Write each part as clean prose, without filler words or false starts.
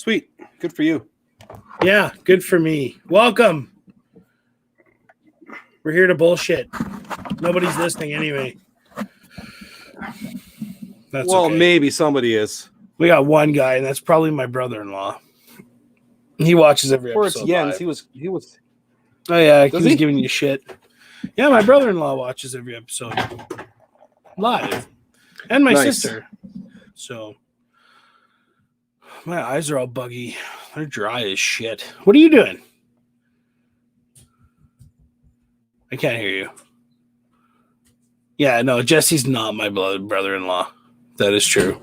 Sweet. Good for you. Yeah, good for me. Welcome. We're here to bullshit. Nobody's listening anyway. That's well, okay. Maybe somebody is. We got one guy, and that's probably my brother-in-law. He watches every Or it's episode. Jens. Live. He was. Oh yeah, he Does was he? giving you shit. Yeah, my brother-in-law watches every episode live, and my Nice. sister. So my eyes are all buggy. They're dry as shit. What are you doing? I can't hear you. Yeah, no, Jesse's not my brother-in-law. That is true.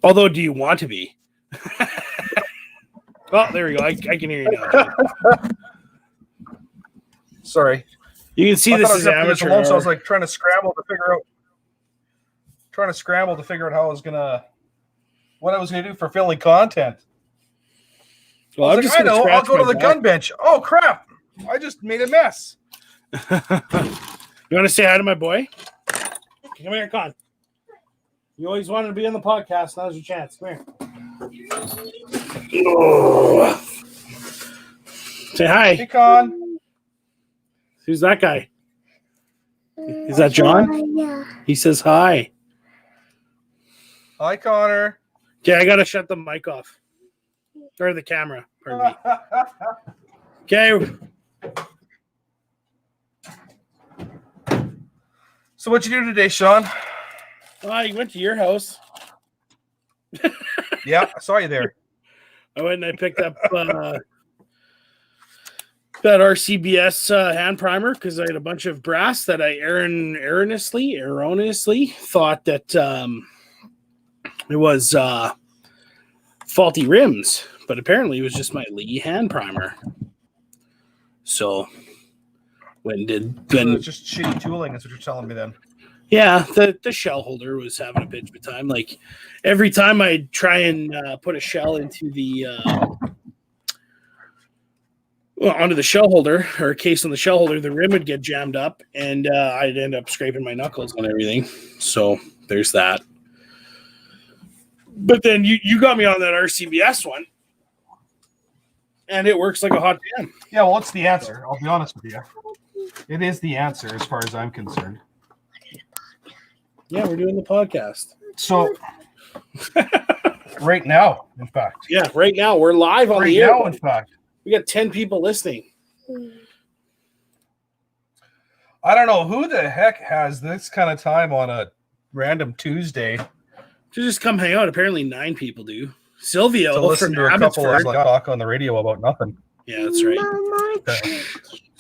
Although, do you want to be? Oh, there we go. I can hear you now. Sorry. You can see this is amateur. Alone, so I was like trying to scramble to figure out how I was gonna, what I was gonna do for filling content. Well, I know. I'll go to the gun bench. Oh crap! I just made a mess. You want to say hi to my boy? Come here, Con. You always wanted to be on the podcast. Now's your chance. Come here. Oh. Say hi. Hey, Con. Who's that guy? Is that John? Yeah. He says hi. Hi, Connor. Okay, I gotta shut the mic off. Or the camera. Pardon me. Okay. So what'd you do today, Sean? I went to your house. Yeah, I saw you there. I went and I picked up that RCBS hand primer because I had a bunch of brass that I erroneously thought that it was faulty rims, but apparently it was just my Lee hand primer. So It's just shitty tooling, is what you're telling me then. Yeah, the shell holder was having a bitch of a time. Like every time I'd try and put a shell into the onto the shell holder or a case on the shell holder, the rim would get jammed up, and I'd end up scraping my knuckles on everything. So there's that. But then you got me on that RCBS one, and it works like a hot damn. Yeah, well, it's the answer. I'll be honest with you. It is the answer as far as I'm concerned. Yeah, we're doing the podcast. So, right now, in fact. Yeah, right now we're live on Right the air. now, in fact. We got 10 people listening. I don't know who the heck has this kind of time on a random Tuesday To just come hang out. Apparently 9 people do. Silvio to listen from to a couple Abbotsford. of talk on the radio about nothing. Yeah, that's right. Okay.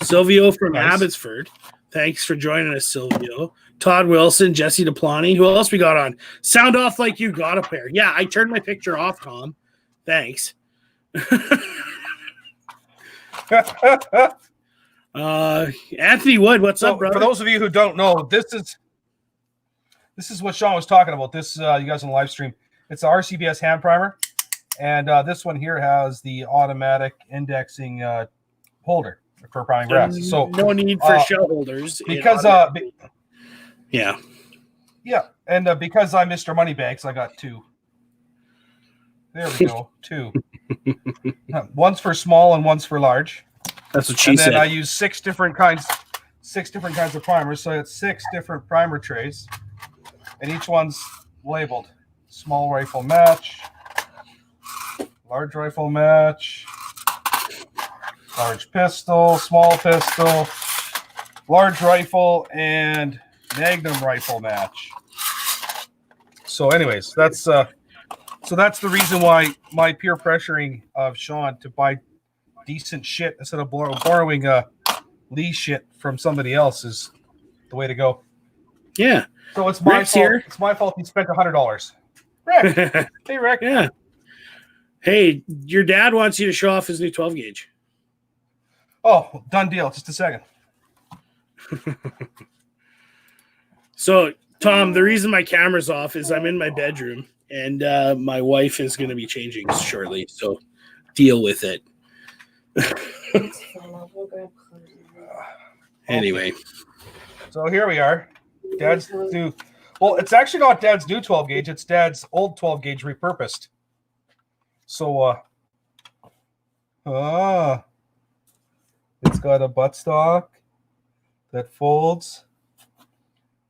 Silvio from Nice. Abbotsford. Thanks for joining us, Silvio. Todd Wilson, Jesse DePlani. Who else we got on? Sound off like you got a pair. Yeah, I turned my picture off, Tom. Thanks. Anthony Wood, what's So, up, brother? for those of you who don't know, this is what Sean was talking about. This you guys on the live stream. It's the RCBS hand primer, and this one here has the automatic indexing holder for priming brass. So no need for shell holders. because yeah, and because I'm Mr. Moneybags, I got 2. There we go, 2. One's for small and one's for large. that's what she And then said. I use 6 different kinds of primers. So it's 6 different primer trays, and each one's labeled small rifle match, large rifle match, large pistol, small pistol, large rifle, and magnum rifle match. So anyways, that's the reason why my peer pressuring of Sean to buy decent shit instead of borrowing Lee shit from somebody else is the way to go. Yeah. So it's my Rick's fault. here. It's my fault he spent $100. Rick. Hey, Rick. Yeah. Hey, your dad wants you to show off his new 12 gauge. Oh, done deal. Just a second. So, Tom, the reason my camera's off is I'm in my bedroom and my wife is going to be changing shortly. So, deal with it. Anyway. So here we are. Dad's new. Well, it's actually not Dad's new 12 gauge. It's Dad's old 12 gauge repurposed. So Ah, it's got a buttstock that folds,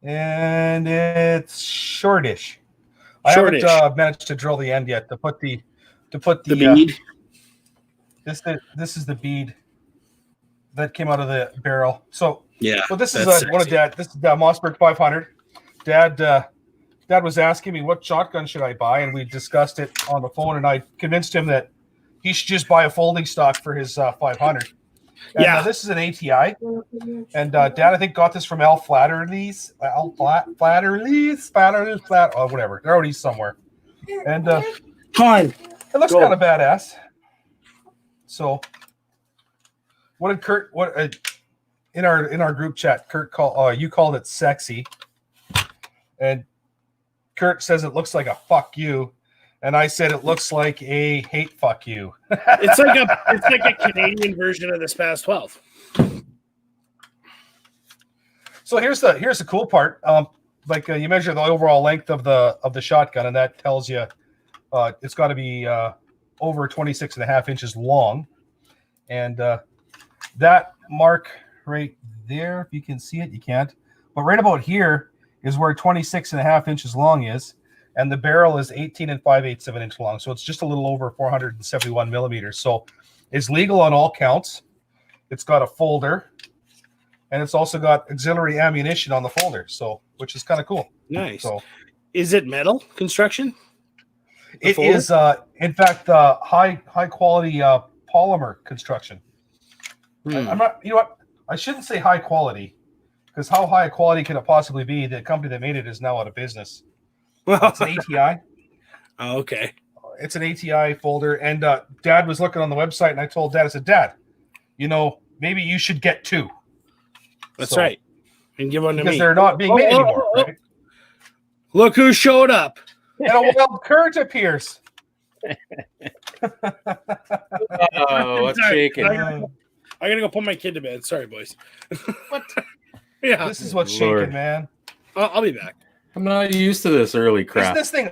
and it's shortish. I haven't managed to drill the end yet to put the bead. This is the bead that came out of the barrel. So Yeah. well, this is that's one of sexy. This is Mossberg 500. Dad was asking me what shotgun should I buy, and we discussed it on the phone, and I convinced him that he should just buy a folding stock for his 500. And, Yeah. this is an ATI, and Dad I think got this from Al Flatterly's, or whatever. They're already somewhere, and Time. it looks Go. kind of badass. So, what did Kurt? In our group chat, Kurt you called it sexy, and Kurt says it looks like a fuck you, and I said it looks like a hate fuck you. It's like a Canadian version of the Spaz 12. So here's the cool part. You measure the overall length of the shotgun, and that tells you it's got to be over 26.5 inches long, and that mark right there, if you can see it, you can't, but right about here is where 26.5 inches long is, and the barrel is 18 5/8 of an inch long, so it's just a little over 471 millimeters. So it's legal on all counts. It's got a folder, and it's also got auxiliary ammunition on the folder, so which is kind of cool. Nice. So Is it metal construction? it folder? is, in fact, high quality polymer construction. I'm not. You know what? I shouldn't say high quality, because how high a quality can it possibly be? The company that made it is now out of business. Well, It's an ATI. oh, okay. It's an ATI folder, and Dad was looking on the website, and I told Dad, I said, Dad, maybe you should get two. That's So- right. And give one to Because me. they're not being made anymore, right? Look who showed up. And a wild Kurt appears. Oh, what's Sorry. shaking? I gotta go put my kid to bed. Sorry, boys. What? Yeah, This is what's Lord. shaking, man. I'll be back. I'm not used to this early crap. This thing.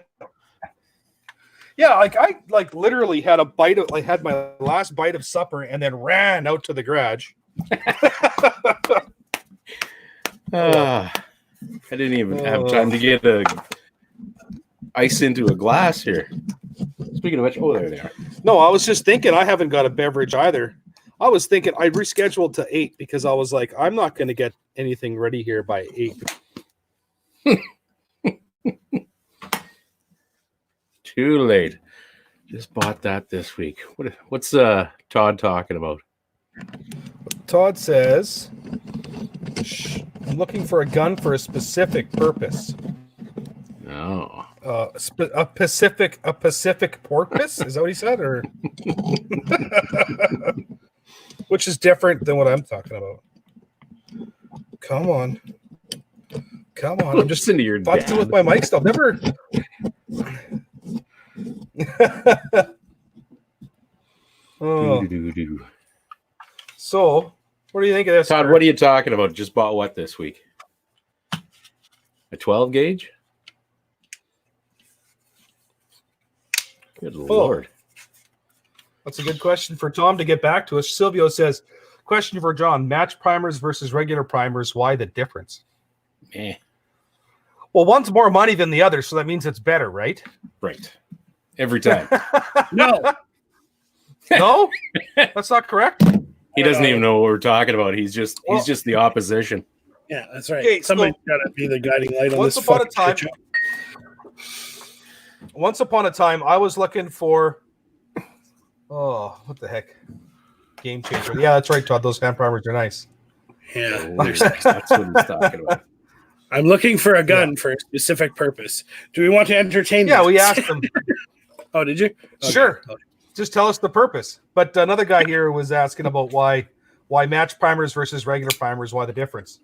Yeah, I literally had had my last bite of supper and then ran out to the garage. I didn't even have time to get ice into a glass here. Speaking of which, there they are. No, I was just thinking I haven't got a beverage either. I was thinking I rescheduled to 8 because I was like, I'm not going to get anything ready here by 8. Too late. Just bought that this week. What's Todd talking about? Todd says, I'm looking for a gun for a specific purpose. No. A Pacific porpoise? Is that what he said? Or which is different than what I'm talking about. Come on. I'm just into your fucking dad. with my mic stuff. Never. Oh, Doo-doo-doo-doo. so what do you think of this? Todd, Kurt? what are you talking about? Just bought what this week? A 12 gauge? Good Lord. That's a good question for Tom to get back to us. Silvio says, question for John, match primers versus regular primers. Why the difference? Eh, Well, one's more money than the other, so that means it's better, right? right. Every time. No, No? That's not correct? He doesn't even know what we're talking about. He's just Well- the opposition. yeah, that's right. Okay, so- Somebody's gotta be the guiding light on Once this. upon a fucking time- shit show. Once upon a time, I was looking for... Oh, what the heck? Game changer. Yeah, that's right, Todd. Those hand primers are nice. Yeah, That's what he's talking about. I'm looking for a gun for a specific purpose. Do we want to entertain? Yeah, this? we asked them. Oh, did you? Okay. Sure. Just tell us the purpose. But another guy here was asking about why match primers versus regular primers, why the difference.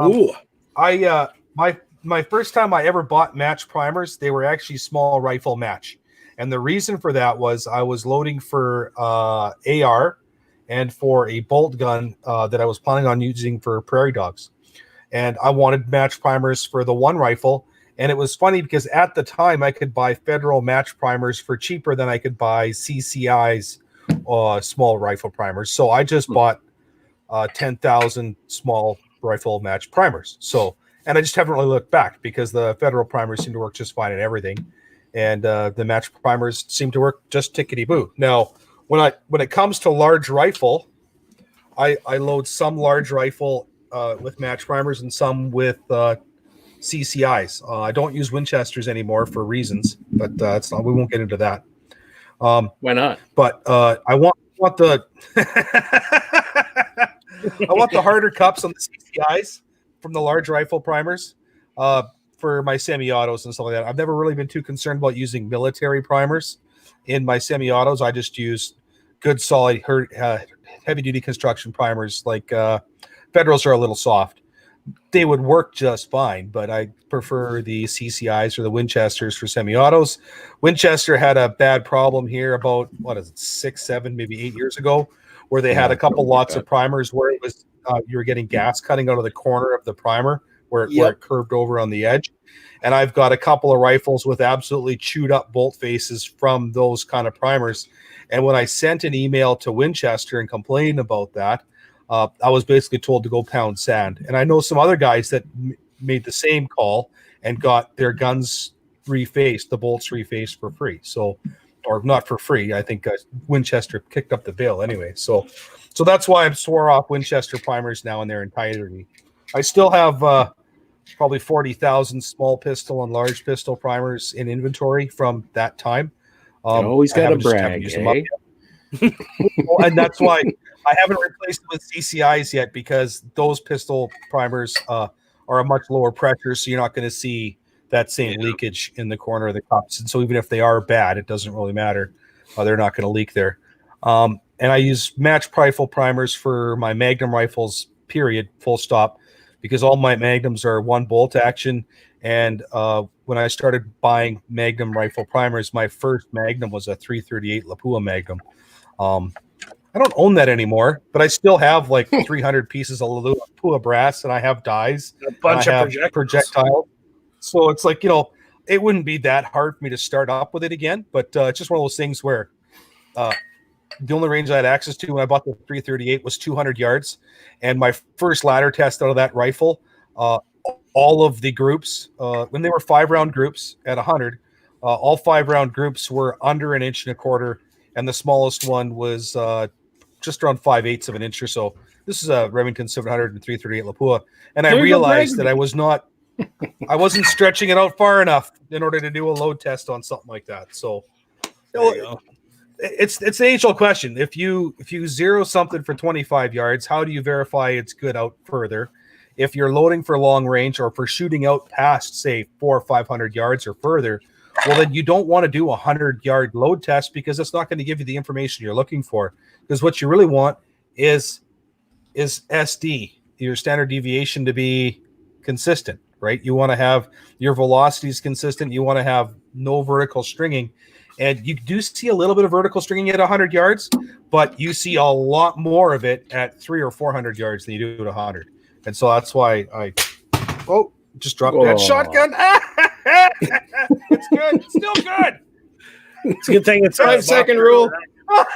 Ooh, My first time I ever bought match primers, they were actually small rifle match. And the reason for that was I was loading for AR and for a bolt gun that I was planning on using for prairie dogs. And I wanted match primers for the one rifle. And it was funny because at the time I could buy federal match primers for cheaper than I could buy CCIs small rifle primers. So I just bought 10,000 small rifle match primers. So, and I just haven't really looked back because the federal primers seem to work just fine in everything, and the match primers seem to work just tickety boo. Now, when it comes to large rifle, I load some large rifle with match primers and some with CCIs. I don't use Winchesters anymore for reasons, but we won't get into that. Why not? But I want the I want the harder cups on the CCIs from the large rifle primers for my semi-autos and stuff like that. I've never really been too concerned about using military primers in my semi-autos. I just use good, solid, heavy-duty construction primers. Like Federals are a little soft. They would work just fine, but I prefer the CCIs or the Winchesters for semi-autos. Winchester had a bad problem here about, 6, 7, maybe 8 years ago, where they had a couple lots of primers where it was you were getting gas cutting out of the corner of the primer where it curved over on the edge. And I've got a couple of rifles with absolutely chewed up bolt faces from those kind of primers. And when I sent an email to Winchester and complained about that, I was basically told to go pound sand. And I know some other guys that made the same call and got their guns refaced, the bolts refaced for free. So, or not for free. I think Winchester kicked up the bill anyway. So that's why I'm swore off Winchester primers now in their entirety. I still have probably 40,000 small pistol and large pistol primers in inventory from that time. Always got to brag, eh? And that's why I haven't replaced them with CCIs yet, because those pistol primers are a much lower pressure, so you're not going to see that same leakage in the corner of the cups. And so even if they are bad, it doesn't really matter. They're not going to leak there. And I use match rifle primers for my Magnum rifles, period, full stop, because all my Magnums are one bolt action. And when I started buying Magnum rifle primers, my first Magnum was a 338 Lapua Magnum. I don't own that anymore, but I still have like 300 pieces of Lapua brass, and I have dies, a bunch of projectiles. So it's like, it wouldn't be that hard for me to start up with it again, but it's just one of those things where the only range I had access to when I bought the 338 was 200 yards. And my first ladder test out of that rifle, all of the groups, when they were 5-round groups at 100, all 5-round groups were under 1.25 inches, and the smallest one was just around 5/8 of an inch or so. This is a Remington 700 and 338 Lapua. And I realized that I wasn't stretching it out far enough in order to do a load test on something like that. So it's an age-old question. If you zero something for 25 yards, how do you verify it's good out further? If you're loading for long range or for shooting out past, say, 400 or 500 yards or further, well, then you don't want to do a 100-yard load test, because it's not going to give you the information you're looking for. Because what you really want is SD, your standard deviation, to be consistent, right? You want to have your velocities consistent. You want to have no vertical stringing. And you do see a little bit of vertical stringing at 100 yards, but you see a lot more of it at 300 or 400 yards than you do at 100. And so that's why I just dropped that shotgun. It's good. It's still good. It's a good thing it's 5-second rule. How'd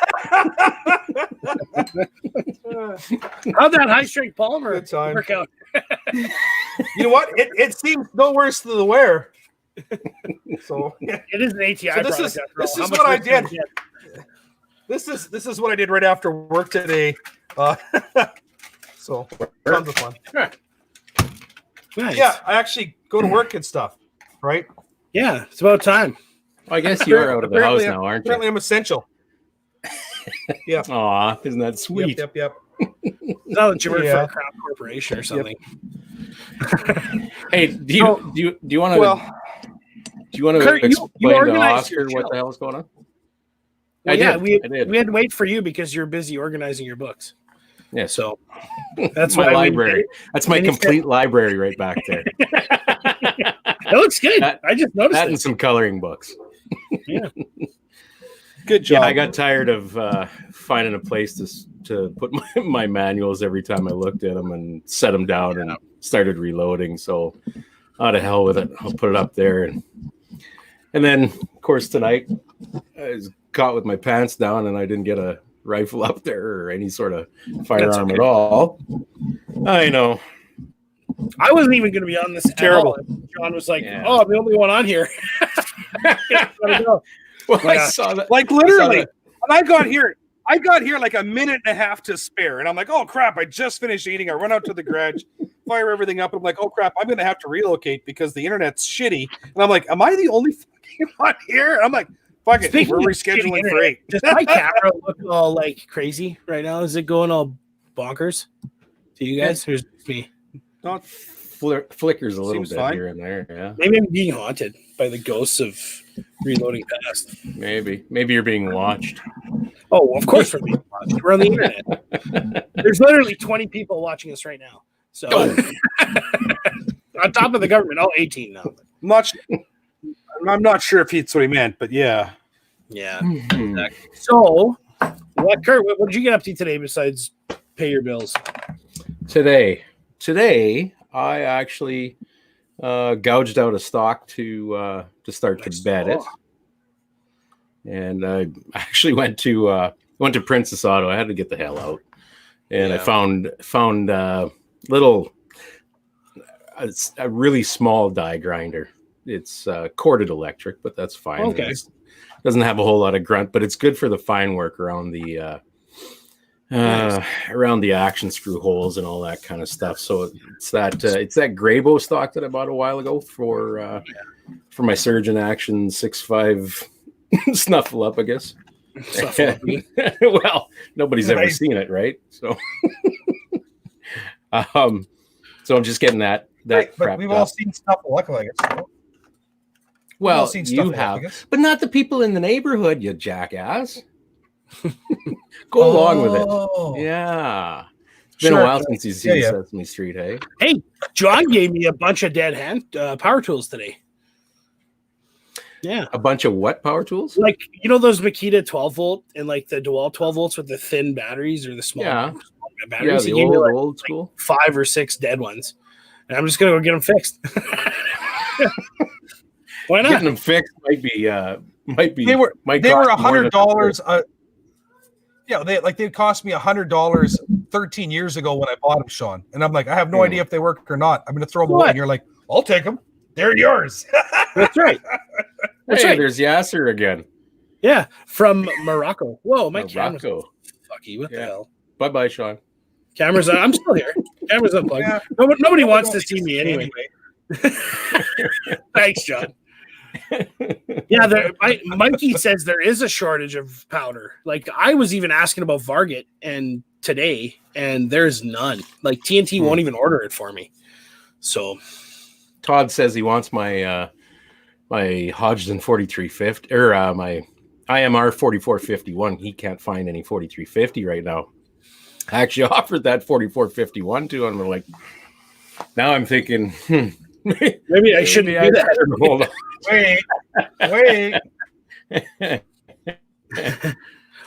that high strength polymer time. work out? You know what? It seems no worse than the wear. So it is an ATI. So this is what I did. This is what I did right after work today. So tons of fun. Nice. Yeah, I actually go to work and stuff. Right? Yeah, it's about time. Well, I guess you are out of the house now, aren't you? Apparently, I'm essential. Yeah. Aw, isn't that sweet? Yep. Now that you work for a Crown Corporation or something. Hey, do you want to? Do you want to Kurt, explain you to organized Oscar your what show. the hell is going on? Well, I did. We had to wait for you because you're busy organizing your books. Yeah, so that's my why library. That's my complete library right back there. That looks good. I just noticed that and some coloring books. Yeah. Good job. Yeah, I got tired of finding a place to put my manuals every time I looked at them and set them down and started reloading. So out of hell with it. I'll put it up there. And then, of course, tonight I was caught with my pants down, and I didn't get a rifle up there or any sort of firearm at all. I know. I wasn't even going to be on this. Terrible. John was like, Yeah. "Oh, I'm the only one on here." Gotta go. Well, I Yeah. saw that. Like literally, and I got here like a minute and a half to spare, and I'm like, oh crap! I just finished eating. I run out to the garage, fire everything up, and I'm like, oh crap! I'm gonna have to relocate because the internet's shitty. And I'm like, am I the only fucking one here? And I'm like, fuck it, Speaking we're of shitty rescheduling for internet, 8. Does my camera look all like crazy right now? Is it going all bonkers to you guys? Or is it just me? Not Flickers a little Seems bit fine. here and there. Yeah, Maybe I'm being haunted by the ghosts of reloading past. maybe you're being watched. Oh, of course we're being watched. We're on the internet. There's literally 20 people watching us right now. So on top of the government, 18 now. much. I'm not sure if that's what he meant, but yeah. Yeah. Hmm. So, Kurt, what did you get up to today besides pay your bills? Today, I actually gouged out a stock to start to bet it, and I actually went to Princess Auto. I had to get the hell out, and I found little a really small die grinder. It's corded electric, but that's fine. Okay. It doesn't have a whole lot of grunt, but it's good for the fine work around the around the action screw holes and all that kind of stuff. So it's that Graybo stock that I bought a while ago for my Surgeon Action 6.5 Snuffleupagus. Well, nobody's ever seen it, right? So, so I'm just getting that But prepped we've up. all seen stuff like it. Well, seen you stuff have, like but not the people in the neighborhood, you jackass. Go along with it. Yeah. It's been a while since you've seen Sesame Street, hey? Hey, John gave me a bunch of dead hand power tools today. Yeah. A bunch of what power tools? Like, you know those Makita 12 volt and like the DeWalt 12 volts with the thin batteries or the small Yeah. batteries? Yeah, He the gave me like old school. 5 or 6 dead ones. And I'm just going to go get them fixed. Why not? Getting them fixed might be. They were might $100. cost more than- They cost me $100 13 years ago when I bought them, Sean. And I'm like, I have no idea if they work or not. I'm going to throw them away. What? And you're like, I'll take them. They're yours. That's right. That's Hey, right. there's Yasser again. Yeah, from Morocco. Whoa, my camera's Morocco. fucky. What the Yeah. hell? Bye, Sean. Camera's on. I'm still here. Camera's unplugged. Yeah. Nobody wants to see me anyway. Thanks, John. Yeah, Mikey says there is a shortage of powder. Like I was even asking about Varget and today, and there's none. Like TNT won't even order it for me. So Todd says he wants my my Hodgdon 4350 or my IMR 4451. He can't find any 4350 right now. I actually offered that 4451 to him. I'm like, now I'm thinking, maybe I shouldn't do that. Hold on. Wait.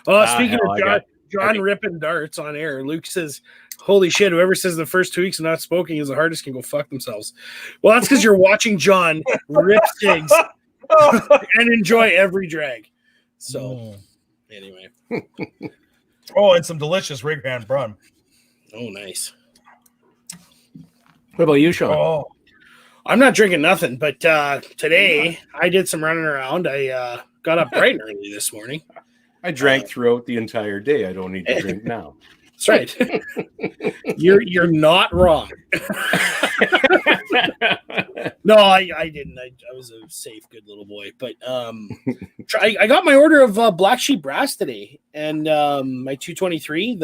Oh, speaking hell, of John ripping darts on air, Luke says, holy shit, whoever says the first 2 weeks of not smoking is the hardest can go fuck themselves. Well, that's because you're watching John rip cigs and enjoy every drag. So, anyway. Oh, and some delicious rig hand brun. Oh, nice. What about you, Sean? Oh, I'm not drinking nothing, but today I did some running around. I got up bright and early this morning. I drank throughout the entire day. I don't need to drink now. That's right. You're not wrong. No, I didn't. I was a safe, good little boy. But I got my order of Black Sheep Brass today, and my 223.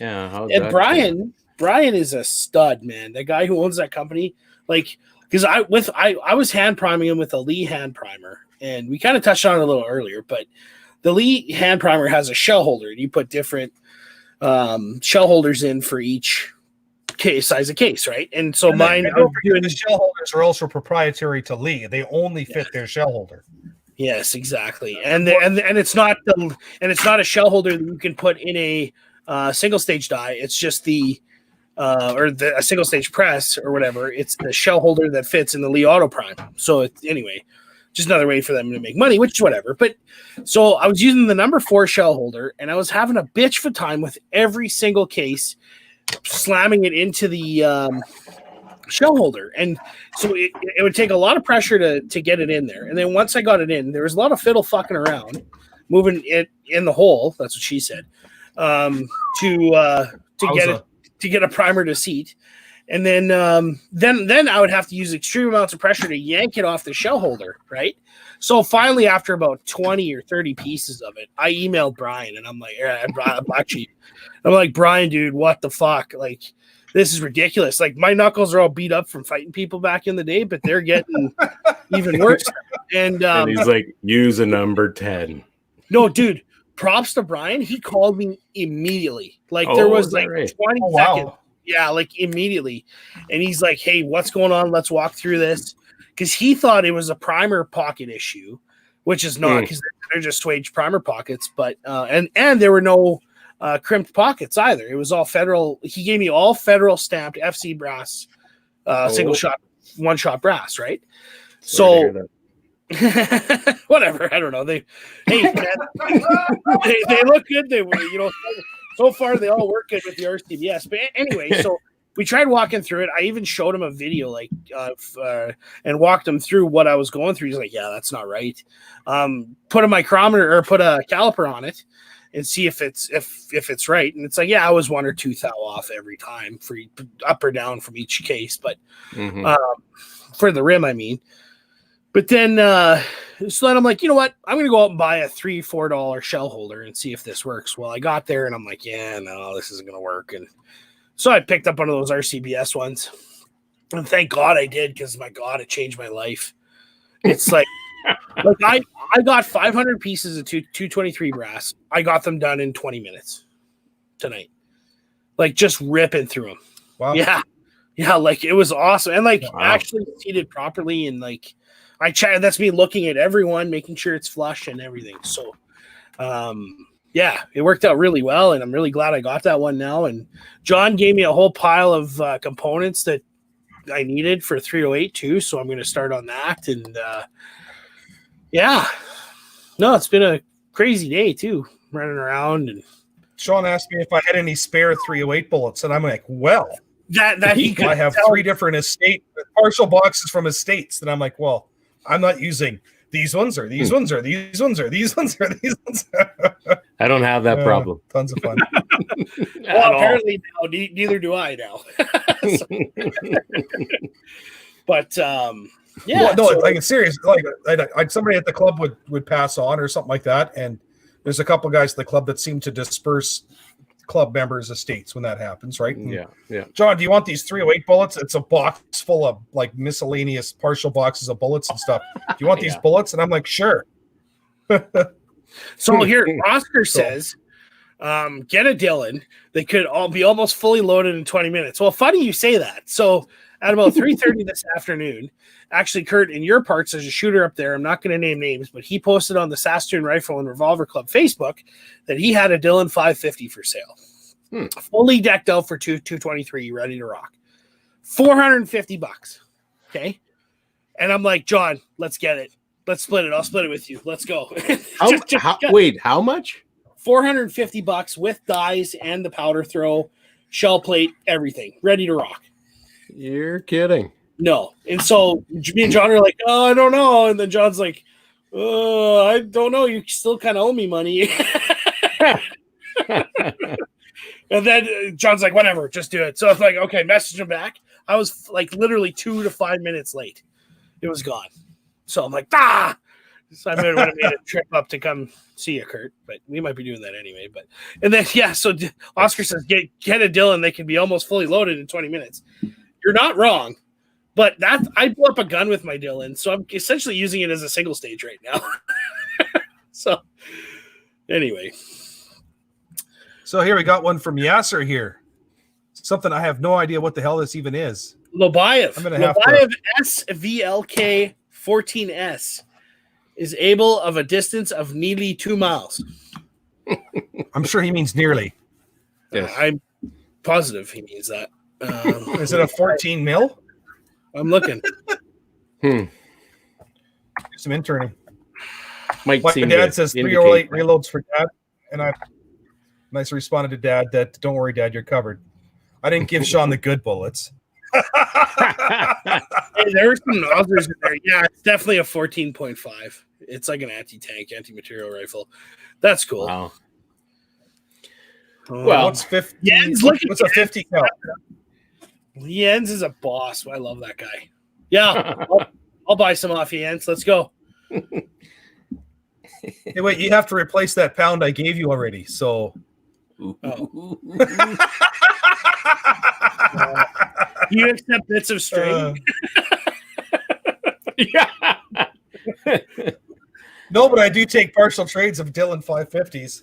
Yeah, how's And that Brian is a stud, man. The guy who owns that company, like, because I was hand priming him with a Lee hand primer, and we kind of touched on it a little earlier, but the Lee hand primer has a shell holder, and you put different shell holders in for each size of case, right? And so mine, I'm doing the shell holders are also proprietary to Lee. They only fit their shell holder. Yes, exactly. And it's not a shell holder that you can put in a single stage die. It's just a single stage press or whatever. It's the shell holder that fits in the Lee Auto Prime. So anyway, just another way for them to make money, which is whatever. But so I was using the number 4 shell holder, and I was having a bitch of a time with every single case, slamming it into the shell holder. And so it would take a lot of pressure to get it in there. And then once I got it in, there was a lot of fiddle fucking around, moving it in the hole. That's what she said. To get a primer to seat. And then I would have to use extreme amounts of pressure to yank it off the shell holder, right? So finally, after about 20 or 30 pieces of it, I emailed Brian, and I'm like, Black Sheep. I'm like, Brian, dude, what the fuck? Like, this is ridiculous. Like, my knuckles are all beat up from fighting people back in the day, but they're getting even worse. And he's like, use a number 10. No, dude, props to Brian. He called me immediately. Like, there was like 20 seconds. Yeah, like immediately. And he's like, hey, what's going on? Let's walk through this. Because he thought it was a primer pocket issue, which is not, because they're just swage primer pockets. But and there were no crimped pockets either. It was all federal. He gave me all federal stamped FC brass, single shot, one shot brass, right? So whatever. I don't know. They look good. They were, so far they all work good with the RCBS. But anyway, so we tried walking through it. I even showed him a video, and walked him through what I was going through. He's like, yeah, that's not right. Put a micrometer or put a caliper on it and see if it's right. And it's like, yeah, I was 1 or 2 thou off every time for up or down from each case, but for the rim, I mean. But then, so then I'm like, you know what? I'm going to go out and buy a $3-4 shell holder and see if this works. Well, I got there and I'm like, yeah, no, this isn't going to work. And so I picked up one of those RCBS ones. And thank God I did, because my God, it changed my life. It's like I got 500 pieces of 223 brass. I got them done in 20 minutes tonight. Like, just ripping through them. Wow. Yeah. Yeah. Like, it was awesome. And actually seated properly, and like, that's me looking at everyone, making sure it's flush and everything. So, yeah, it worked out really well, and I'm really glad I got that one now. And John gave me a whole pile of components that I needed for 308 too. So I'm going to start on that. And yeah, no, it's been a crazy day too, running around. And Sean asked me if I had any spare 308 bullets, and I'm like, well, that he could I have 3 different partial boxes from estates, and I'm like, well, I'm not using these ones or these ones or these ones or these ones or these ones. I don't have that problem. Tons of fun. Well, apparently now, neither do I now. But yeah, well, no, like it's serious. Like somebody at the club would pass on or something like that, and there's a couple guys at the club that seem to disperse club members' estates when that happens, right? And yeah. John, do you want these 308 bullets? It's a box full of like miscellaneous partial boxes of bullets and stuff. Do you want these bullets? And I'm like, sure. So here, Oscar says, get a Dillon. They could all be almost fully loaded in 20 minutes. Well, funny you say that. So at about 3:30 this afternoon, actually, Kurt, in your parts, there's a shooter up there. I'm not going to name names, but he posted on the Saskatoon Rifle and Revolver Club Facebook that he had a Dillon 550 for sale. Fully decked out for 223, ready to rock. $450. Okay. And I'm like, John, let's get it. Let's split it. I'll split it with you. Let's go. Wait, how much? $450 with dies and the powder throw, shell plate, everything. Ready to rock. You're kidding. No. And so me and John are like, oh, I don't know. And then John's like, oh, I don't know. You still kind of owe me money. And then John's like, whatever, just do it. So it's like, okay, message him back. I was like literally 2 to 5 minutes late. It was gone. So I'm like, So I would have made a trip up to come see you, Kurt, but we might be doing that anyway. But and then so Oscar says, get a Dillon. They can be almost fully loaded in 20 minutes. You're not wrong, but I blew up a gun with my Dillon, so I'm essentially using it as a single stage right now. So anyway, so here we got one from Yasser here. Something I have no idea what the hell this even is. Lobayev. I'm gonna have Lobayev SVLK 14S is able of a distance of nearly 2 miles. I'm sure he means nearly. Yes. I'm positive he means that. Is it a 14 mil? I'm looking. Do some interning. Might My seem dad to says indicate 308 that. reloads for Dad, and I responded to Dad that don't worry, Dad, you're covered. I didn't give Sean the good bullets. Hey, there were some others in there. Yeah, it's definitely a 14.5. It's like an anti-tank, anti-material rifle. That's cool. Wow. Well, What's 50? Jens, look at What's a 50 cal? Jens is a boss. I love that guy. Yeah, I'll buy some off Jens. Let's go. Hey, wait, you have to replace that pound I gave you already. So Oh. You accept bits of string? Yeah. No, but I do take partial trades of Dylan 550s.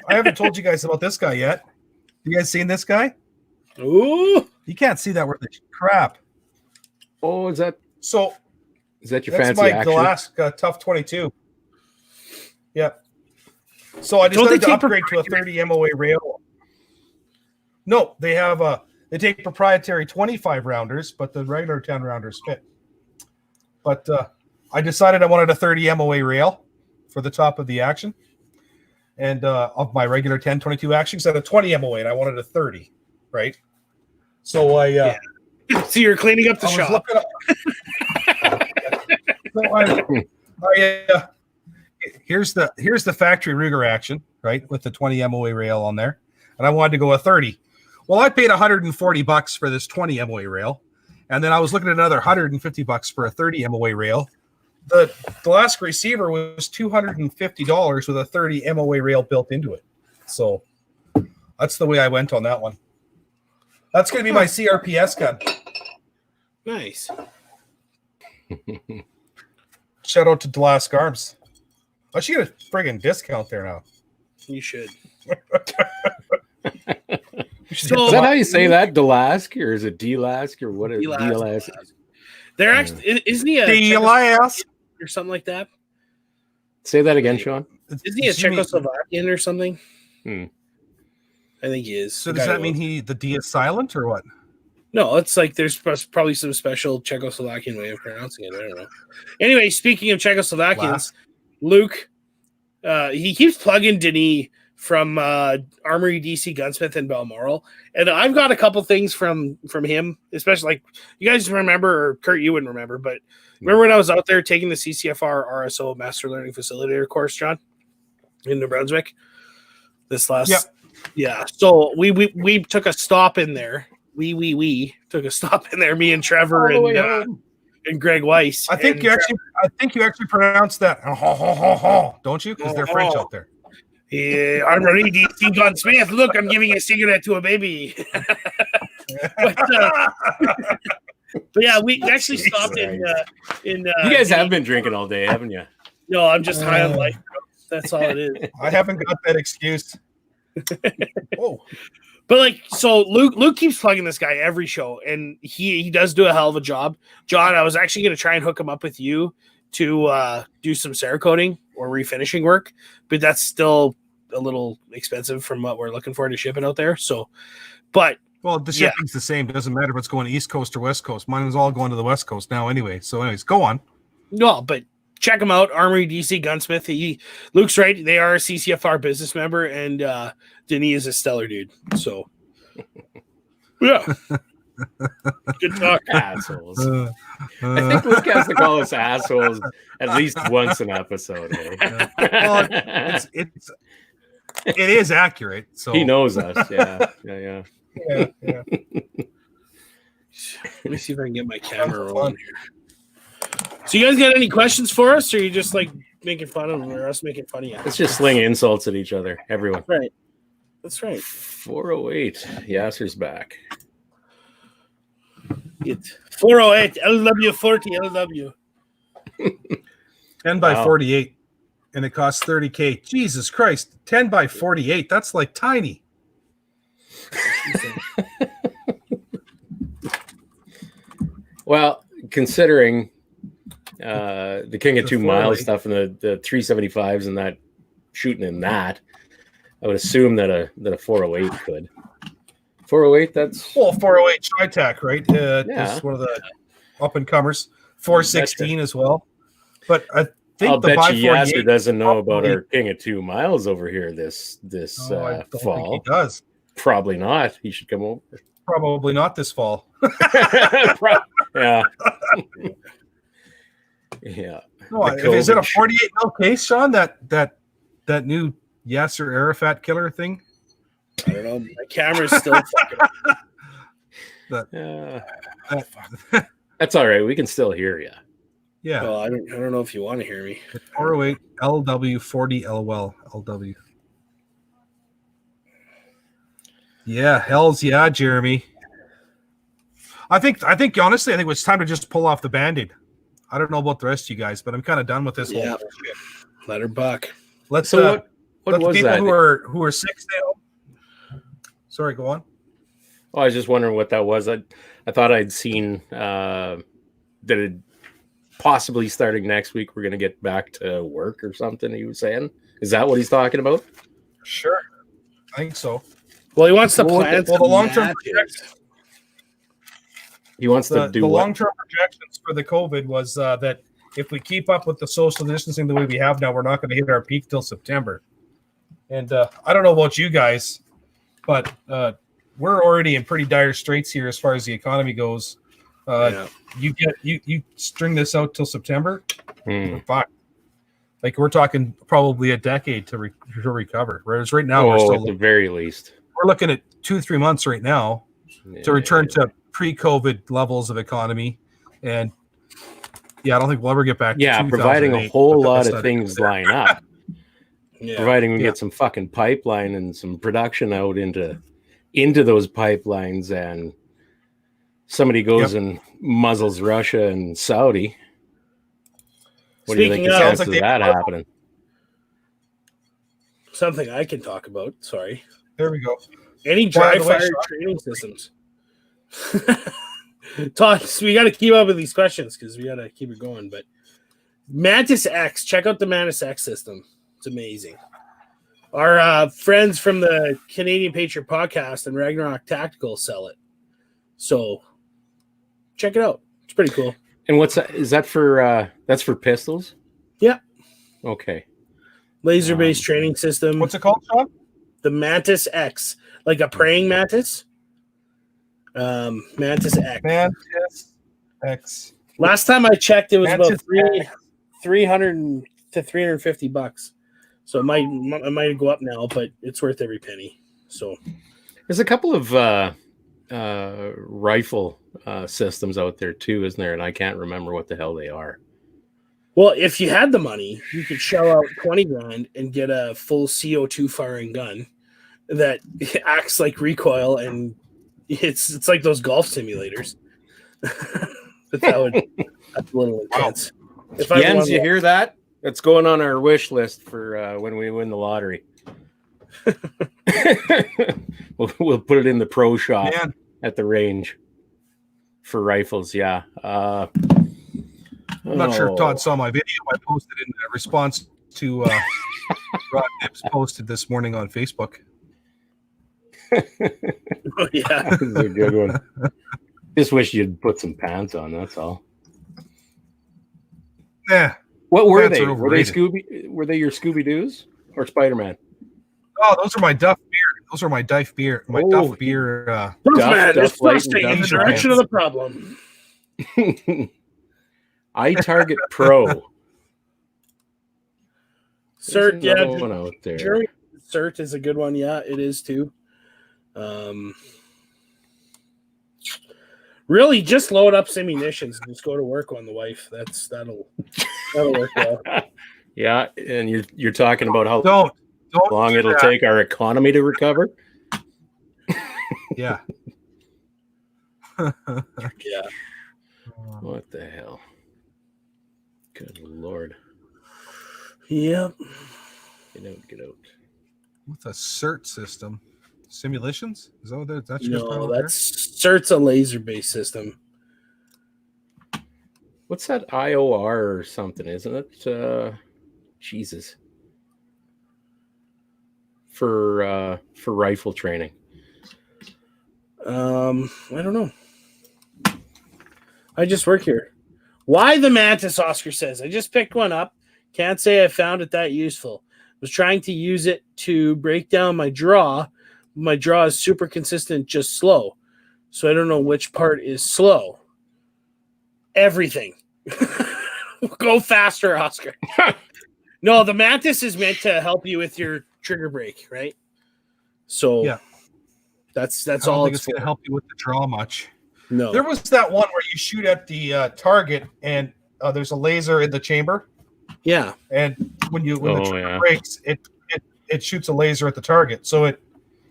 I haven't told you guys about this guy yet. You guys seen this guy? Ooh. You can't see that worth of crap. Oh, is that So your that's fancy my action? Alaska Tough 22. Yep. So I Don't decided they to take upgrade to a 30 MOA rail. No, they take proprietary 25 rounders, but the regular 10 rounders fit. But I decided I wanted a 30 MOA rail for the top of the action. And of my regular 1022 action, instead of 20 MOA, and I wanted a 30, right? So So you're cleaning up the I was shop. looking up. Here's the factory Ruger action, right, with the 20 MOA rail on there, and I wanted to go a 30. Well, I paid $140 for this 20 MOA rail, and then I was looking at another $150 for a 30 MOA rail. The last receiver was $250 with a 30 MOA rail built into it. So that's the way I went on that one. That's going to be my CRPS gun. Nice. Shout out to Delask Arms. I should get a friggin' discount there now. You should. Is that how you say that? Delask, or is it Delask, or what is Delask. DLS? They're actually isn't he a DLS. or something like that? Say that again, Sean. Isn't he a Czechoslovakian or something? Hmm. I think he is. So The does guy that mean the D is silent or what? No, it's like there's probably some special Czechoslovakian way of pronouncing it. I don't know. Anyway, speaking of Czechoslovakians, Luke, he keeps plugging Denis from Armory DC Gunsmith in Balmoral, and I've got a couple things from him, especially like you guys remember, or Kurt, you wouldn't remember, but remember when I was out there taking the CCFR RSO Master Learning Facilitator course, John, in New Brunswick this last. Yep. Yeah, so we took a stop in there. We took a stop in there. Me and Trevor and Greg Weiss. I think you actually pronounce that, don't you? Because they're French out there. Yeah, Armory DC Gunsmith. Look, I'm giving a cigarette to a baby. but yeah, we actually stopped in. You guys have been drinking all day, haven't you? No, I'm just high on life. That's all it is. I haven't got that excuse. Oh, but like, so Luke keeps plugging this guy every show, and he does do a hell of a job. John, I was actually going to try and hook him up with you to do some Cerakoting or refinishing work, but that's still a little expensive from what we're looking for to ship it out there. So, but well, the shipping's the same. It doesn't matter if it's going East Coast or West Coast. Mine was all going to the West Coast now anyway. So, anyways, go on. No, but check him out, Armory DC Gunsmith. Luke's right. They are a CCFR business member, and Denis is a stellar dude. So, yeah. Good talk. Assholes. I think Luke has to call us assholes at least once an episode. Eh? Well, it is accurate. So He knows us. Yeah. Yeah. Let me see if I can get my camera rolling here. So, you guys got any questions for us, or are you just like making fun of them, or us making fun of you? Let's just sling insults at each other. Everyone. Right. That's right. 408. Yasser's back. It 408 LW40 LW. 10 by Wow. 48, and it costs $30K. Jesus Christ, 10 by 48. That's like tiny. Well, considering the King of The 2 Mile 408. stuff and the 375s and that shooting in that, I would assume that a 408 could. 408, that's Well, 408 Tri-Tac, right? Yeah. It's one of the up and comers. 416 as well. But I think I'll the bet you Yasser 548 doesn't know about probably- our King of 2 Miles over here this No, I don't think fall. he does. Probably not. He should come over. Probably not this fall. Yeah. Yeah. No, The is it a COVID 48 mil case, Sean? That new Yasser Arafat killer thing? I don't know. My camera's still fucking. Yeah. That- That's all right. We can still hear you. yeah. Well, I don't know if you want to hear me. 408 LW 40 LWL LW. Yeah, hells yeah, Jeremy. I think honestly, I think it's time to just pull off the Band-Aid. I don't know about the rest of you guys, but I'm kind of done with this Yeah. whole shit. Let her buck. Let's So what let the was people that? who are sick stay home. Sorry, go on. Oh, I was just wondering what that was. I thought I'd seen that it possibly starting next week we're going to get back to work or something. He was saying, is that what he's talking about? Sure. I think so. Well, he wants to Well, plan. the long-term matches. projections. He wants The to do long-term projections for the COVID was that if we keep up with the social distancing the way we have now, we're not going to hit our peak till September. And I don't know about you guys, but we're already in pretty dire straits here as far as the economy goes. Yeah. You string this out till September, Hmm. we're fucked. Like we're talking probably a decade to recover. Whereas right now we're at the very least. we're looking at 2-3 months right now to return to pre-COVID levels of economy. And yeah, I don't think we'll ever get back. Yeah, to providing a 2008, whole but lot that's of not- things line up. Yeah. Providing we Yeah. get some fucking pipeline and some production out into those pipelines, and somebody goes and muzzles Russia and Saudi. What do you think Speaking the of- chances Sounds of like that they- happening? Something I can talk about. Sorry. There we go. Any By dry the way, fire Sean- training systems. Todd, so we got to keep up with these questions because we got to keep it going. But Mantis X, check out the Mantis X system. It's amazing. Our friends from the Canadian Patriot Podcast and Ragnarok Tactical sell it. So check it out. It's pretty cool. And what's that? Is that for that's for pistols? Yeah. Okay. Laser-based training system. What's it called, Sean? The Mantis X, like a praying mantis. Mantis X. Mantis X. Last time I checked, it was Mantis about X. 300 to $350. So it might go up now, but it's worth every penny. So There's a couple of rifle systems out there too, isn't there? And I can't remember what the hell they are. well, if you had the money, you could shell out 20 grand and get a full CO2 firing gun that acts like recoil, and it's like those golf simulators. But that's a little intense. If I Jens, won- you hear that? That's going on our wish list for when we win the lottery. we'll put it in the pro shop Man, at the range for rifles. Yeah. I'm not sure if Todd saw my video I posted in response to Rod Nips posted this morning on Facebook. Oh, yeah. This is a good one. Just wish you'd put some pants on. That's all. Yeah. What were Pants they? are Were they overrated. Were they your Scooby Doo's or Spider Man? Oh, those are my Duff beer. Those are my Duff beer. My Oh. Duff beer. Man, Duff it's Light thrusting and in the Duff direction Pants. of the problem. iTarget Pro. Cert, There's yeah. another one out there. Jeremy, Cert is a good one. Yeah, it is too. Really, just load up some munitions and just go to work on the wife. That'll work well. Yeah, and you're talking about how Don't long do it'll that. take our economy to recover. Yeah. Yeah. What the hell? Good Lord. Yep. Get out. What's a CERT system? Simulations? Is that what that's your No, title there? that's Cert's a laser-based system. What's that IOR or something, isn't it? Jesus. For rifle training. I don't know. I just work here. Why the Mantis, Oscar says. I just picked one up. Can't say I found it that useful. Was trying to use it to break down my draw. My draw is super consistent, just slow. So I don't know which part is slow. Everything. Go faster, Oscar. No, the Mantis is meant to help you with your trigger break, right? So Yeah. that's I don't all think it's it's going to for. help you with the draw much. No. There was that one where you shoot at the target and there's a laser in the chamber, Yeah. and when the trigger yeah. breaks, it shoots a laser at the target. So it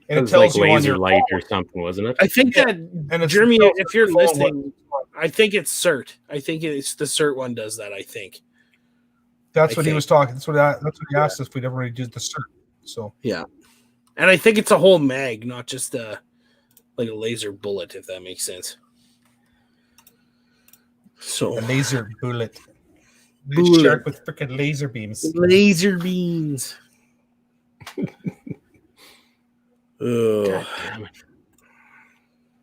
It was tells like you on laser your light phone, or something, wasn't it? I think Yeah. that and it's Jeremy, tells if you're your phone listening, I think it's CERT. I think it's the CERT one does that, I think. That's I what he think. was talking. That's what he asked us if we'd ever really did the cert. So And I think it's a whole mag, not just like a laser bullet, if that makes sense. So a laser bullet. Bullet. Shark with freaking laser beams. laser beams. Oh, God damn it.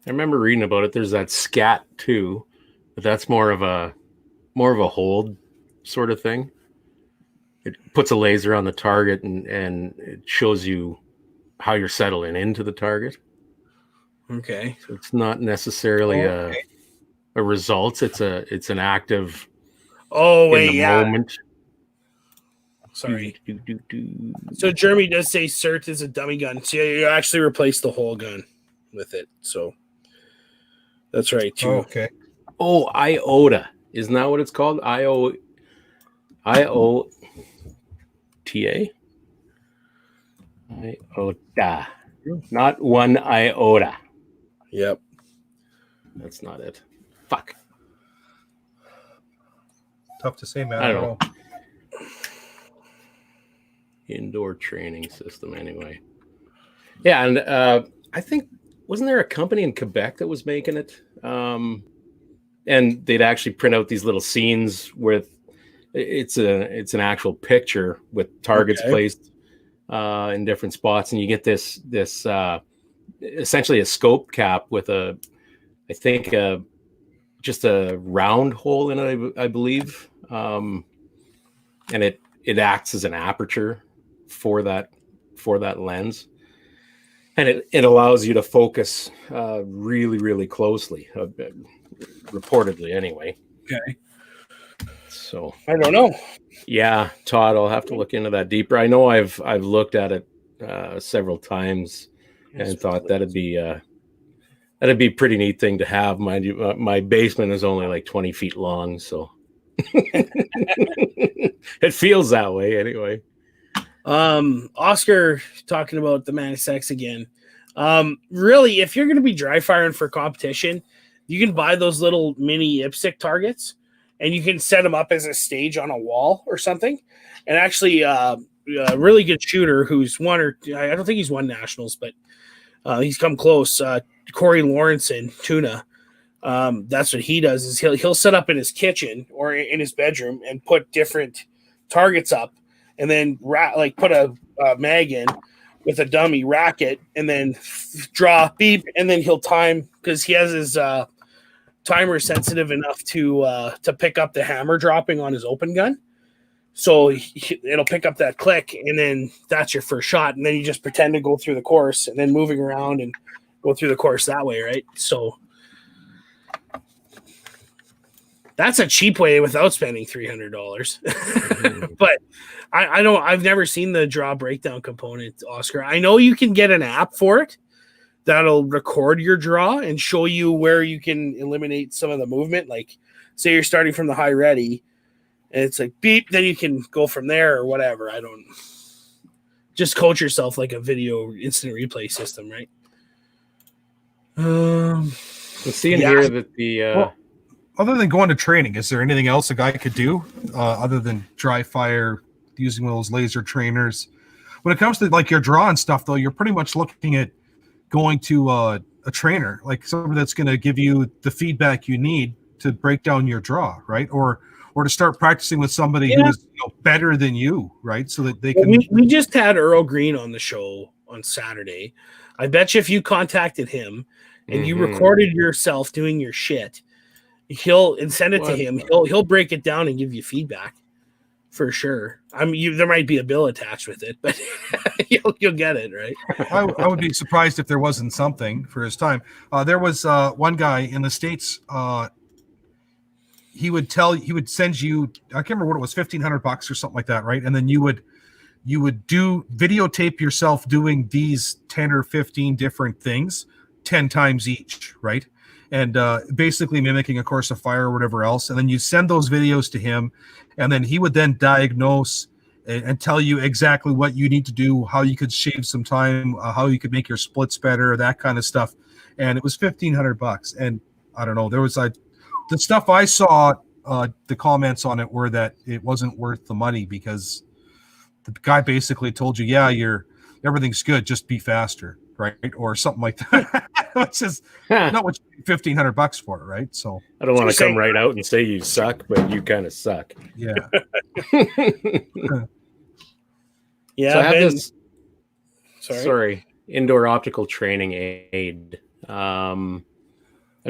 I remember reading about it. There's that scat too, but that's more of a hold sort of thing. It puts a laser on the target and it shows you how you're settling into the target. okay. So it's not necessarily Okay. a results. It's an active Oh in wait, the yeah. moment. Sorry. Do. So Jeremy does say CERT is a dummy gun. So you actually replace the whole gun with it. So that's right too. Okay. Oh, IOTA. Isn't that what it's called? IOTA. IOTA. Not one iota. Yep. That's not it. Fuck. Tough to say, man. I don't know. Indoor training system, anyway. Yeah, and I think wasn't there a company in Quebec that was making it? And they'd actually print out these little scenes with it's an actual picture with targets Okay. placed in different spots, and you get this essentially a scope cap with just a round hole in it, I believe, and it acts as an aperture for that lens, and it allows you to focus really, really closely, reportedly anyway. Okay. So I don't know. yeah, Todd, I'll have to look into that deeper. I know I've looked at it several times and thought that'd be a pretty neat thing to have. Mind you, my basement is only like 20 feet long, so it feels that way anyway. Oscar talking about the Mantis X again. Really, if you're going to be dry firing for competition, you can buy those little mini IPSC targets, and you can set them up as a stage on a wall or something. And actually, a really good shooter who's I don't think he's won nationals, but he's come close. Corey Lawrenson, Tuna. That's what he does. Is he'll set up in his kitchen or in his bedroom and put different targets up, and then put a mag in with a dummy, rack it, and then draw beep, and then he'll time because he has his timer sensitive enough to pick up the hammer dropping on his open gun. So it'll pick up that click, and then that's your first shot, and then you just pretend to go through the course, and then moving around and go through the course that way, right? So that's a cheap way without spending $300. But I've never seen the draw breakdown component, Oscar. I know you can get an app for it that'll record your draw and show you where you can eliminate some of the movement. Like, say you're starting from the high ready, and it's like beep, then you can go from there or whatever. I don't just coach yourself like a video instant replay system, right? I'm seeing Yeah. here that the Well, other than going to training, is there anything else a guy could do other than dry fire using one of those laser trainers? When it comes to like your draw and stuff, though, you're pretty much looking at going to a trainer, like somebody that's going to give you the feedback you need to break down your draw, right? Or to start practicing with somebody who is better than you, right? So that they can. We just had Earl Green on the show on Saturday. I bet you if you contacted him and you recorded yourself doing your shit, He'll and send it to What? him. He'll break it down and give you feedback for sure. I mean, there might be a bill attached with it, but you'll get it right. I would be surprised if there wasn't something for his time. There was one guy in the States. He would send you, I can't remember what it was, $1,500 or something like that, right? And then you would videotape yourself doing these 10 or 15 different things 10 times each, right? And basically mimicking a course of fire or whatever else. And then you send those videos to him, and then he would then diagnose and tell you exactly what you need to do, how you could shave some time, how you could make your splits better, that kind of stuff. And it was $1,500. And I don't know, there was the stuff I saw, the comments on it were that it wasn't worth the money because the guy basically told you, yeah, everything's good, just be faster, right? Or something like that. It's just not what you pay $1,500 for, right? So I don't want to So come right out and say you suck, but you kind of suck. yeah. Yeah, So I have Ben, this. sorry. Sorry, indoor optical training aid. I'm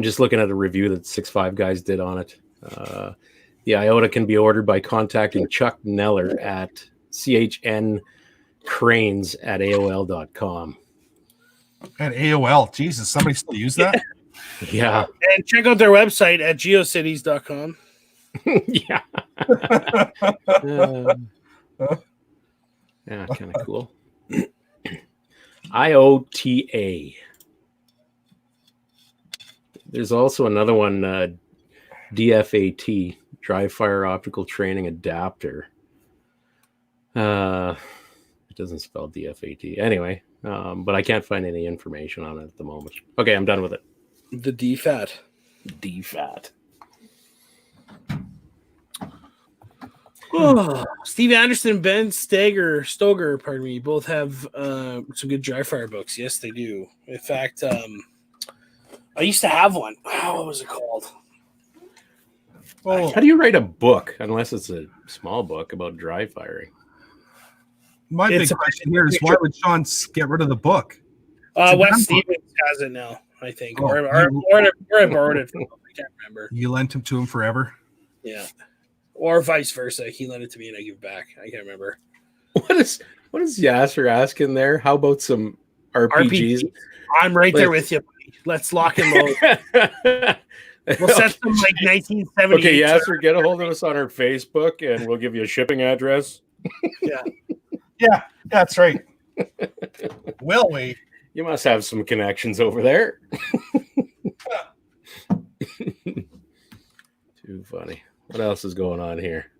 just looking at a review that 6'5 guys did on it. The IOTA can be ordered by contacting Chuck Neller at chncranes@aol.com. And AOL, Jesus, somebody still use that? Yeah. And check out their website at geocities.com. Yeah. Yeah, kind of cool. IOTA. There's also another one, DFAT, Dry Fire Optical Training Adapter. It doesn't spell DFAT. Anyway, but I can't find any information on it at the moment. Okay, I'm done with it. The DFAT. DFAT. Oh, Steve Anderson, Ben Stoger, pardon me, both have some good dry fire books. Yes, they do. In fact, I used to have one. Oh, what was it called? Oh, How do you write a book, unless it's a small book about dry firing? my big It's a question here is why would Sean get rid of the book? Wes handbook. Stevens has it now, I think. Oh, Or I borrowed it from him. I can't remember. You lent him to him forever? Yeah. Or vice versa. He lent it to me and I give it back. I can't remember. What is Yasser asking there? How about some RPGs? I'm right there with you, buddy. Let's lock and load. We'll set some like 1978. Okay, Yasser, get a hold of us on our Facebook and we'll give you a shipping address. Yeah, that's right. Will we? You must have some connections over there. Too funny. What else is going on here?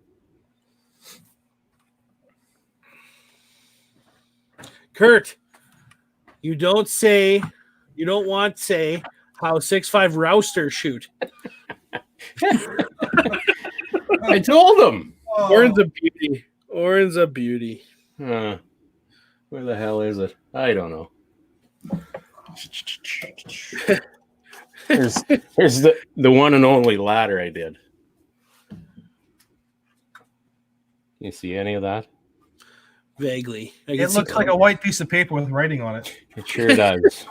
Kurt, you don't want to say how 6'5 Rouster shoot. I told him. Orin's a beauty. Orin's a beauty. Where the hell is it? I don't know. Here's the one and only ladder I did. You see any of that? Vaguely. It looks like a white piece of paper with writing on it. It sure does.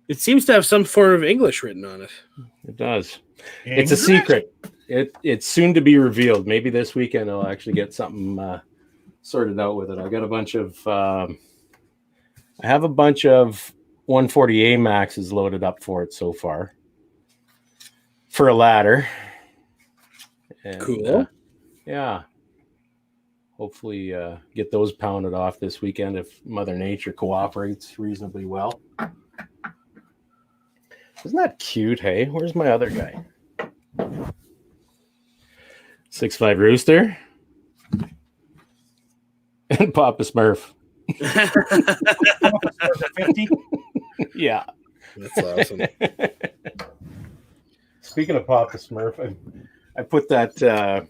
It seems to have some form of English written on it. It does. It's a secret. It's soon to be revealed. Maybe this weekend I'll actually get something sorted out with it. I got a bunch of I have a bunch of 140A Maxes loaded up for it so far for a ladder. And, Cool. Yeah. Hopefully get those pounded off this weekend if Mother Nature cooperates reasonably well. Isn't that cute, hey? Where's my other guy? 6'5 Rooster and Papa Smurf. 50? Yeah. That's awesome. Speaking of Papa Smurf, I put that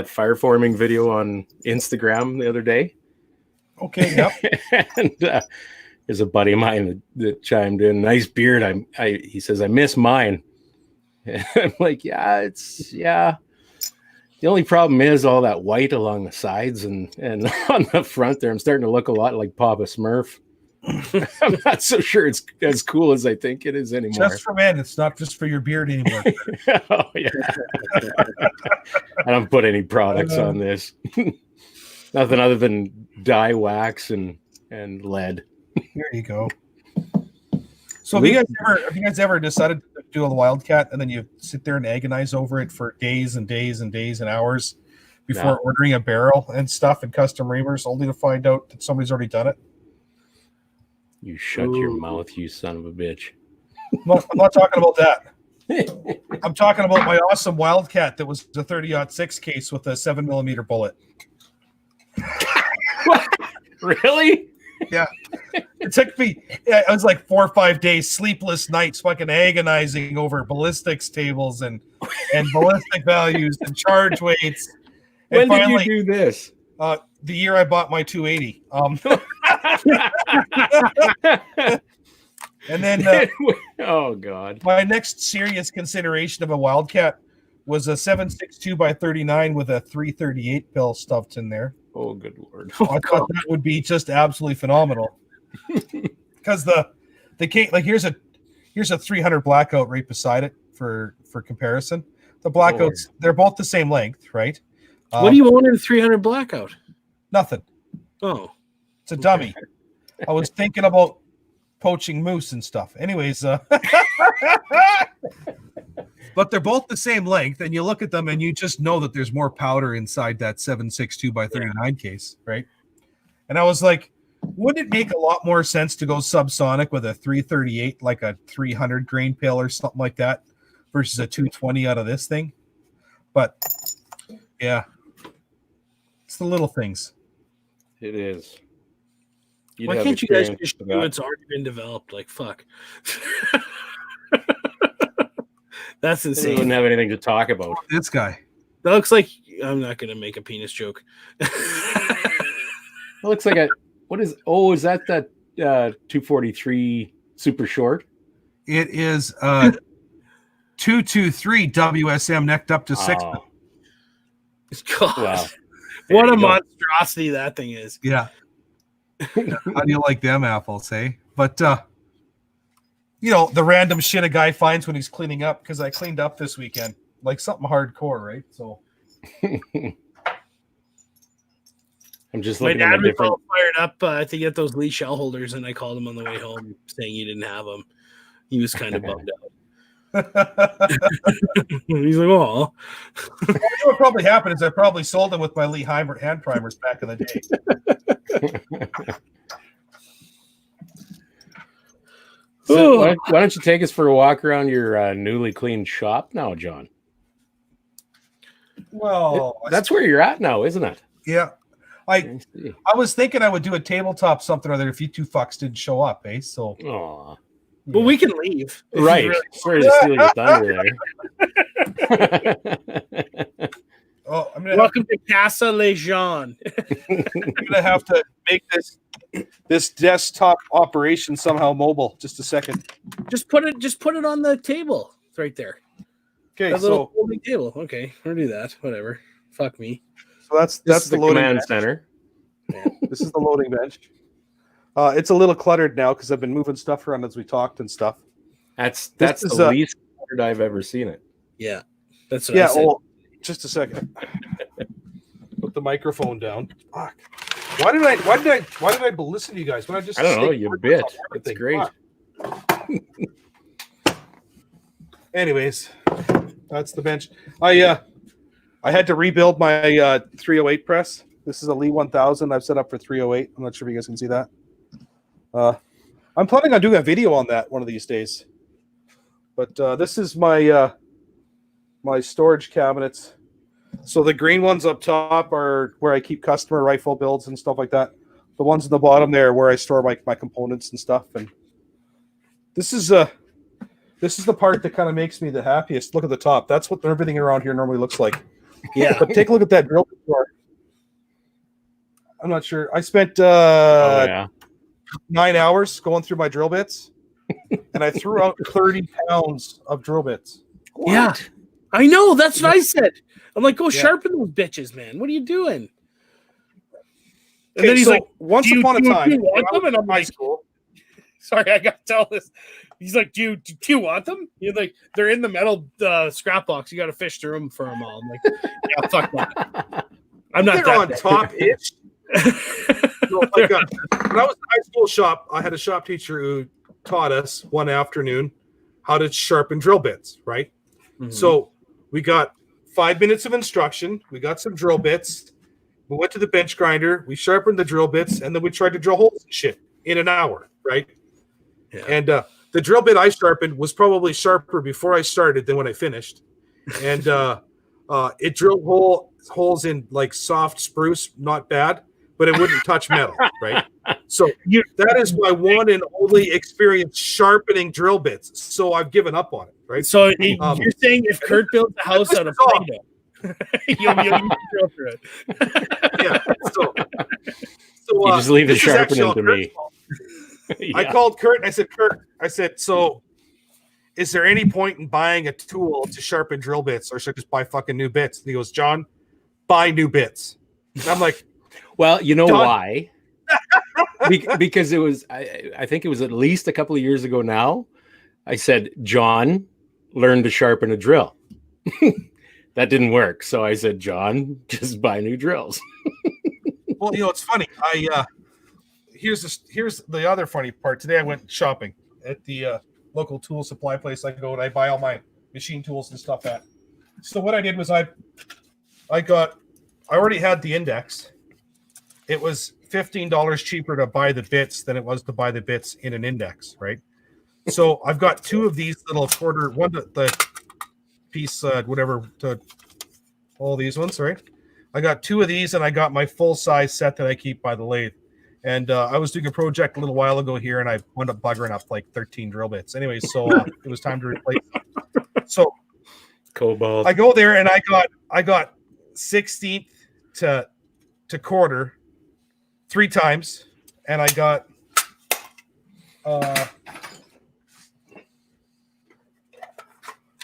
fire forming video on Instagram the other day. Okay, yep. And there's a buddy of mine that chimed in. Nice beard. He says, I miss mine. And I'm like, yeah. The only problem is all that white along the sides and on the front there. I'm starting to look a lot like Papa Smurf. I'm not so sure it's as cool as I think it is anymore. Just for men. It's not just for your beard anymore. Oh, yeah. I don't put any products on this. Nothing other than dye, wax, and lead. There you go. So have you guys ever decided to do a Wildcat and then you sit there and agonize over it for days and days and days and hours before ordering a barrel and stuff and custom reamers, only to find out that somebody's already done it? You shut your mouth, you son of a bitch. I'm not talking about that. I'm talking about my awesome Wildcat that was the 30-06 case with a 7mm bullet. Really? Yeah. It took me, it was like 4 or 5 days, sleepless nights, fucking agonizing over ballistics tables and ballistic values and charge weights. When did you do this? The year I bought my 280. And then oh God. My next serious consideration of a Wildcat was a 7.62x39 with a 338 bill stuffed in there. Oh, good Lord. I thought that would be just absolutely phenomenal. Because the case, like here's a 300 blackout right beside it for comparison. The blackouts, they're both the same length, right? What do you want in a 300 blackout? Nothing. Oh, it's a dummy. I was thinking about poaching moose and stuff. Anyways, but they're both the same length, and you look at them and you just know that there's more powder inside that 7.62x39 case, right? And I was like, wouldn't it make a lot more sense to go subsonic with a 338, like a 300 grain pail or something like that, versus a 220 out of this thing? But yeah, it's the little things. It is. Why can't you guys just do it's already been developed? Like, fuck. That's insane. They wouldn't have anything to talk about. This guy. That looks like I'm not going to make a penis joke. It looks like a what is? Oh, is that 243 super short? It is 223 WSM necked up to 6. God, wow. What a monstrosity that thing is. Yeah. How do you like them apples, hey? But you know, the random shit a guy finds when he's cleaning up, because I cleaned up this weekend, like something hardcore, right? So I'm just my looking dad at was different. all fired up to get those Lee shell holders, and I called him on the way home saying he didn't have them. He was kind of bummed out. He's like, "Oh." What probably happened is I probably sold them with my Lee Heimer hand primers back in the day. So why don't you take us for a walk around your newly cleaned shop now, John? Well, that's where you're at now, isn't it? Yeah. I was thinking I would do a tabletop something or other if you two fucks didn't show up, eh? So Aw. Well, we can leave. Right. Sorry to steal your thunder there. Oh, Welcome to Casa Lejeune. I'm gonna have to make this desktop operation somehow mobile. Just a second. Just put it on the table. It's right there. Okay, That little folding table. Okay, we'll do that. Whatever. Fuck me. so that's That's the loading command bench. center. This is the loading bench. It's a little cluttered now because I've been moving stuff around as we talked and stuff. That's This the is, least cluttered I've ever seen it. Yeah, that's what I Yeah. said. Well, just a second. Put the microphone down. Fuck. Why did I listen to you guys? Why did I just? I don't know. stick You words bitch. on It's everything? great. Fuck. Anyways, that's the bench. I had to rebuild my 308 press. This is a Lee 1000 I've set up for 308. I'm not sure if you guys can see that. I'm planning on doing a video on that one of these days. But this is my my storage cabinets. So the green ones up top are where I keep customer rifle builds and stuff like that. The ones at the bottom there where I store my components and stuff. And this is the part that kind of makes me the happiest. Look at the top. That's what everything around here normally looks like. Yeah. But take a look at that drill bit drawer. I'm not sure. I spent Oh, yeah. 9 hours going through my drill bits, and I threw out 30 pounds of drill bits. Yeah. I know. That's what I said. I'm like, go Yeah. sharpen those bitches, man. What are you doing? And Okay, then he's so like, once "Do you- upon a do you time, want when I them?" was And in I'm high like, school, sorry, I got to tell this. He's like, do you want them? You're like, they're in the metal scrap box. You got to fish through them for them all. I'm like, yeah, fuck that. I'm not They're that on top itch. No, when I was in high school shop, I had a shop teacher who taught us one afternoon how to sharpen drill bits, right? Mhm. So we got 5 minutes of instruction. We got some drill bits. We went to the bench grinder. We sharpened the drill bits, and then we tried to drill holes and shit in an hour, right? Yeah. And the drill bit I sharpened was probably sharper before I started than when I finished. And it drilled holes in like soft spruce, not bad, but it wouldn't touch metal, right? So that is my one and only experience sharpening drill bits. So I've given up on it, right? So you're saying if Kurt builds a house out of this is Play-Doh, you'll drill through it. Yeah. So You just leave the this is actually sharpening all to Kurt's me. fault. Yeah. I called Kurt and I said, Kurt, so is there any point in buying a tool to sharpen drill bits, or should I just buy fucking new bits? And he goes, John, buy new bits. And I'm like, Well, you know Done. why? Because it was, I think it was at least a couple of years ago now. I said, John, learn to sharpen a drill. That didn't work. So I said, John, just buy new drills. well, it's funny. Here's the other funny part. Today I went shopping at the local tool supply place I go and I buy all my machine tools and stuff at. So what I did was I already had the index. It was $15 cheaper to buy the bits than it was to buy the bits in an index, right? So I've got two of these little quarter, one the piece, whatever, to all these ones, right? I got two of these and I got my full size set that I keep by the lathe. And I was doing a project a little while ago here and I wound up buggering up like 13 drill bits. Anyways, so it was time to replace them. So Cobalt. I go there and I got 16th to quarter 3 times, and I got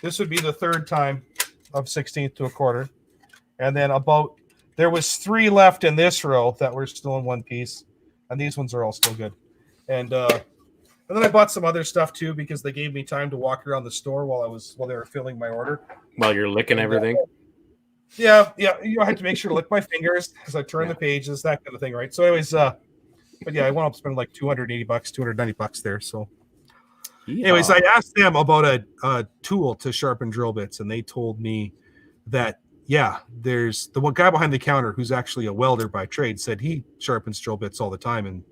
this would be the third time of 16th to a quarter, and then there was 3 left in this row that were still in one piece, and these ones are all still good, and then I bought some other stuff too because they gave me time to walk around the store while they were filling my order. While you're licking everything. Yeah. I had to make sure to lick my fingers as I turn the pages, that kind of thing, right? So, anyways, but yeah, I went up spending like $280, $290 there. So, anyways, I asked them about a tool to sharpen drill bits, and they told me that there's the one guy behind the counter who's actually a welder by trade said he sharpens drill bits all the time, and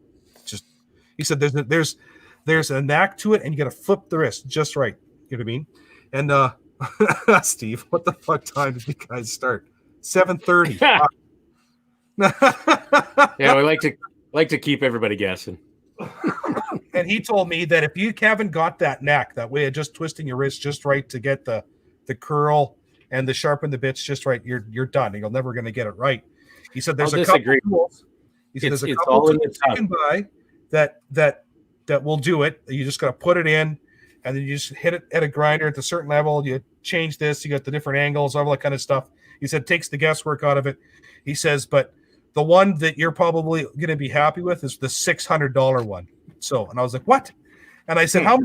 he said there's a knack to it, and you got to flip the wrist just right. You know what I mean? And Steve, what the fuck time did you guys start? 7:30. Yeah, we like to keep everybody guessing. And he told me that if you haven't got that knack, that way of just twisting your wrist just right to get the curl and the sharpen the bits just right, you're done. You're never going to get it right. He said there's a couple tools. He said there's a couple tools you can buy that will do it. You just got to put it in, and then you just hit it at a grinder at a certain level. You change this, you got the different angles, all that kind of stuff. He said takes the guesswork out of it. He says, but the one that you're probably going to be happy with is the $600 one. So, and I was like, what? And I said, how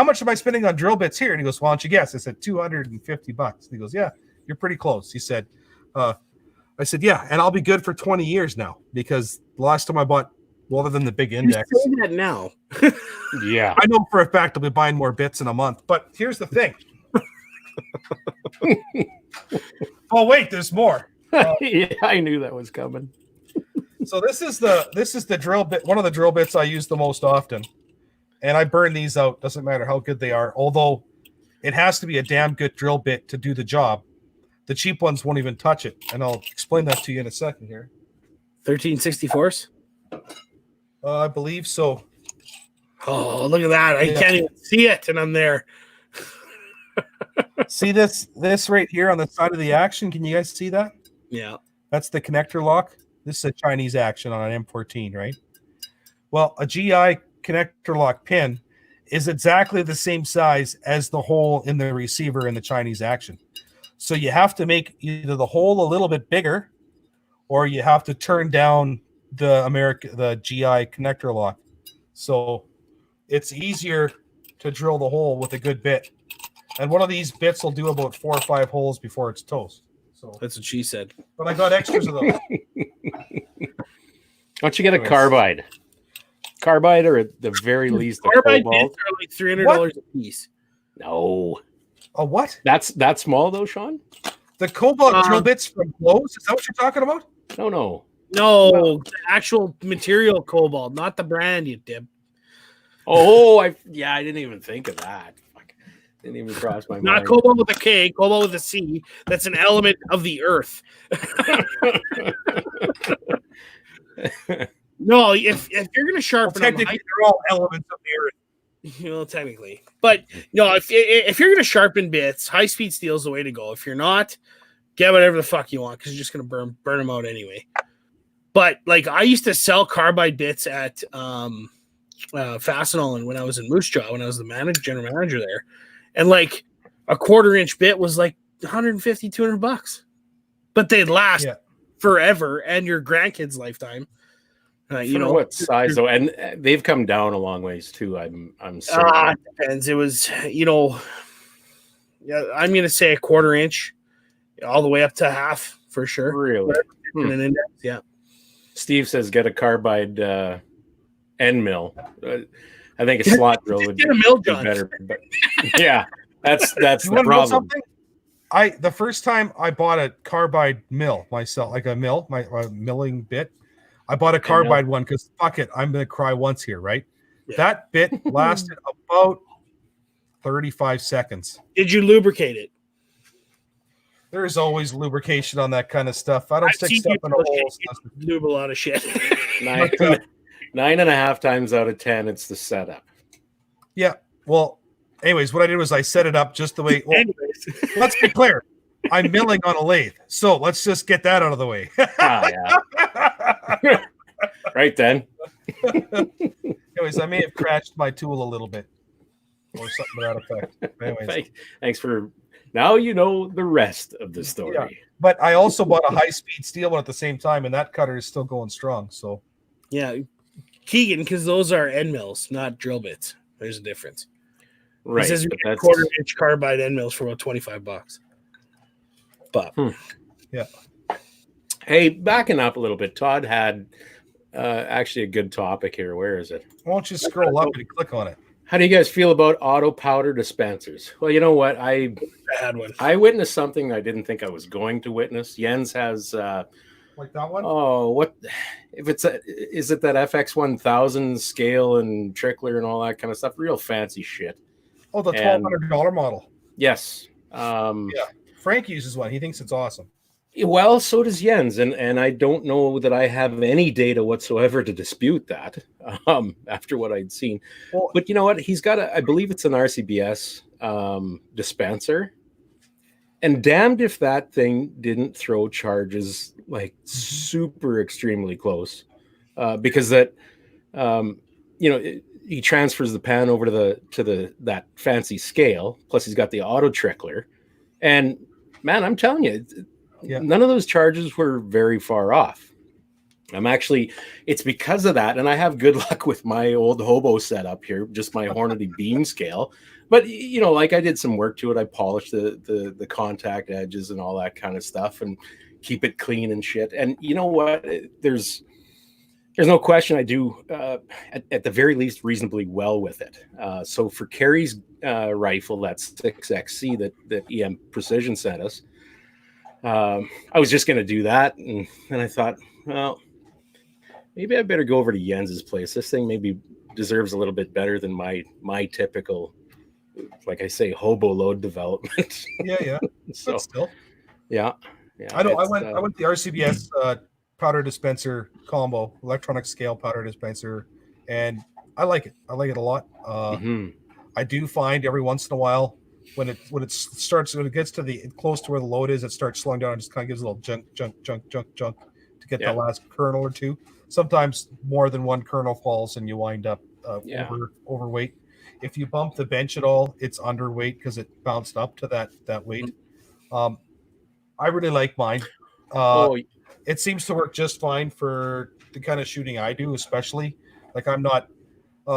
much am I spending on drill bits here? And he goes, why don't you guess? I said, $250. And he goes, yeah, you're pretty close. He said, I said, yeah, and I'll be good for 20 years now, because the last time I bought, well, other than the big index. You're saying that now. Yeah. I know for a fact I'll be buying more bits in a month, but here's the thing. Oh, wait, there's more. Yeah, I knew that was coming. So this is the drill bit, one of the drill bits I use the most often. And I burn these out, doesn't matter how good they are, although it has to be a damn good drill bit to do the job. The cheap ones won't even touch it, and I'll explain that to you in a second here. 1364s? I believe so. Oh, look at that. I can't even see it, and I'm there. See this right here on the side of the action? Can you guys see that? Yeah. That's the connector lock. This is a Chinese action on an M14, right? Well, a GI connector lock pin is exactly the same size as the hole in the receiver in the Chinese action. So you have to make either the hole a little bit bigger, or you have to turn down the GI connector lock. So it's easier to drill the hole with a good bit. And one of these bits will do about 4 or 5 holes before it's toast. So, That's what she said. but I got extras of those. Why don't you get a Anyways. carbide? Carbide, or at the very least, a Carbide cobalt? bits are like $300 a piece. No, A what? that's small though, Sean. The cobalt drill Um, bits from Lowe's? Is that what you're talking about? No. No, the actual material cobalt, not the brand, you dip. Oh, I didn't even think of that. Fuck. Didn't even cross my Not mind. cobalt with a K, cobalt with a C. That's an element of the earth. No, if you're gonna Well, sharpen them, technically, they're all elements of the earth. you know, technically, but no, if you're gonna sharpen bits, high speed steel is the way to go. If you're not, get whatever the fuck you want because you're just gonna burn them out anyway. But like I used to sell carbide bits at Fastenal, and when I was in Moose Jaw, when I was the general manager there, and like a 1/4 inch bit was like $150, $200, but they'd last Yeah. forever and your grandkids' lifetime. You know what size though, and they've come down a long ways too. I'm certain. it depends. It was, yeah, I'm gonna say a 1/4 inch, all the way up to half for sure. Really. In an index, yeah. Steve says get a carbide end mill. I think a slot drill would Get a mill, be John. better. But yeah, that's You the want to know problem. something? The first time I bought a carbide mill myself, like a mill, my milling bit, I bought a carbide one because fuck it, I'm gonna cry once here, right? Yeah. That bit lasted about 35 seconds. Did you lubricate it? There's always lubrication on that kind of stuff. I don't I've stick seen stuff you in a hole. lube a lot of shit. 9.5 times out of 10, it's the setup. Yeah. Well, anyways, what I did was I set it up just the way. Well, Anyways, let's be clear. I'm milling on a lathe, so let's just get that out of the way. Yeah. Right then. Anyways, I may have crashed my tool a little bit, or something to that effect. Anyways, Thanks for. Now you know the rest of the story. Yeah. But I also bought a high-speed steel one at the same time, and that cutter is still going strong. So yeah, Keegan, because those are end mills, not drill bits. There's a difference. Right. It says you but get that's- 1/4 inch carbide end mills for about $25. But yeah. Hey, backing up a little bit, Todd had actually a good topic here. Where is it? why don't you scroll up and click on it? How do you guys feel about auto powder dispensers? Well, you know what? I had one. I witnessed something I didn't think I was going to witness. Jens has Like that one? oh, what if it's is it that FX 1000 scale and trickler and all that kind of stuff? Real fancy shit. Oh, the and- $1,200 model. Yes. Frank uses one. He thinks it's awesome. Well, so does Jens, and I don't know that I have any data whatsoever to dispute that after what I'd seen. Well- But you know what? He's got I believe it's an RCBS dispenser, and damned if that thing didn't throw charges like super extremely close, because that he transfers the pan over to that fancy scale. Plus, he's got the auto trickler, and man, I'm telling you. Yeah. None of those charges were very far off. It's because of that. And I have good luck with my old hobo setup here, just my Hornady beam scale. But, like I did some work to it. I polished the contact edges and all that kind of stuff and keep it clean and shit. And you know what? There's no question I do, at the very least, reasonably well with it. So for Kerry's rifle, that's 6XC that EM Precision sent us, I was just going to do that. And then I thought, well, maybe I better go over to Jens's place. This thing maybe deserves a little bit better than my typical, like I say, hobo load development. Yeah. So, But still. yeah. I know. I went the RCBS powder dispenser combo, electronic scale powder dispenser, and I like it. I like it a lot. I do find every once in a while when it gets to the close to where the load is, it starts slowing down and just kind of gives a little junk to get the last kernel or two. Sometimes more than one kernel falls and you wind up overweight. If you bump the bench at all, it's underweight because it bounced up to that weight. I really like mine. It seems to work just fine for the kind of shooting I do, especially. Like I'm not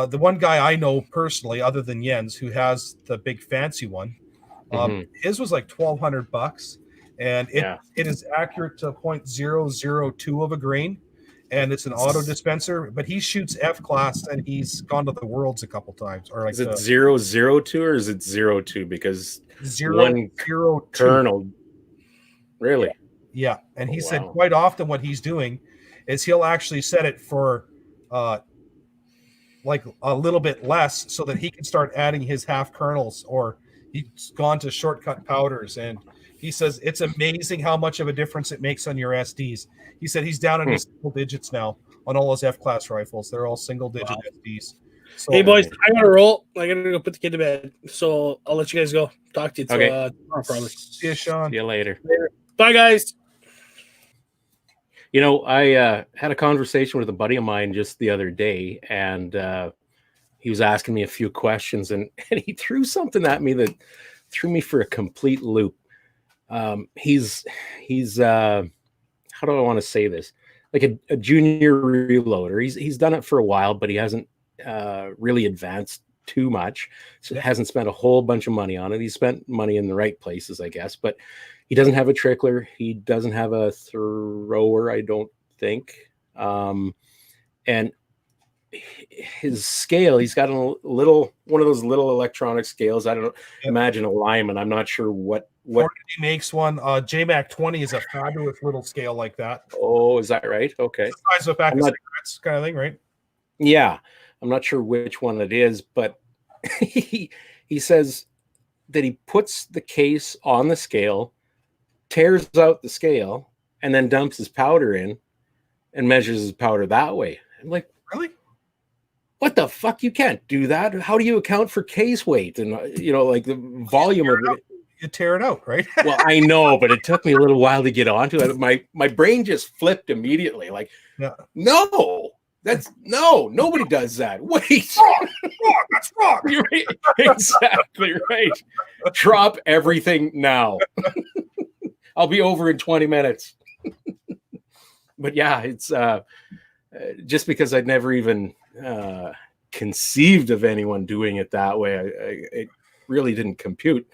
the one guy I know personally, other than Jens, who has the big fancy one, his was like $1,200, and it is accurate to 0.002 of a grain, and it's an auto dispenser. But he shoots F class, and he's gone to the Worlds a couple times. Or like is it 002 or is it 02? Because 0.02 kernel, really? Yeah, and he said quite often what he's doing is he'll actually set it for like a little bit less so that he can start adding his half kernels, or he's gone to shortcut powders, and he says it's amazing how much of a difference it makes on your SDs. He said he's down in single digits now on all his F-class rifles. They're all single digit SDs. So, hey boys, I gotta roll. I gotta go put the kid to bed, so I'll let you guys go. Talk to you tomorrow, probably. See you, Sean. See you later. Bye, guys. You know, I had a conversation with a buddy of mine just the other day, and he was asking me a few questions, and he threw something at me that threw me for a complete loop. He's how do I want to say this? Like a junior reloader. He's done it for a while, but he hasn't really advanced too much. So hasn't spent a whole bunch of money on it. He's spent money in the right places, I guess, but he doesn't have a trickler. He doesn't have a thrower, I don't think. And his scale, he's got one of those little electronic scales. I don't imagine a Lyman. I'm not sure what he makes one. JMac 20 is a fabulous little scale like that. Oh, is that right? Okay. It's the size of a pack of cigarettes kind of thing, right? Yeah. I'm not sure which one it is, but he says that he puts the case on the scale, tears out the scale, and then dumps his powder in and measures his powder that way. I'm like, really? What the fuck? You can't do that. How do you account for case weight and like the volume of it? You tear it out, right? Well, I know, but it took me a little while to get onto it. My brain just flipped immediately. Like, nobody does that. Wait, wrong. That's wrong. You're right. Exactly right. Drop everything now. I'll be over in 20 minutes. But yeah, it's just because I'd never even conceived of anyone doing it that way. It really didn't compute.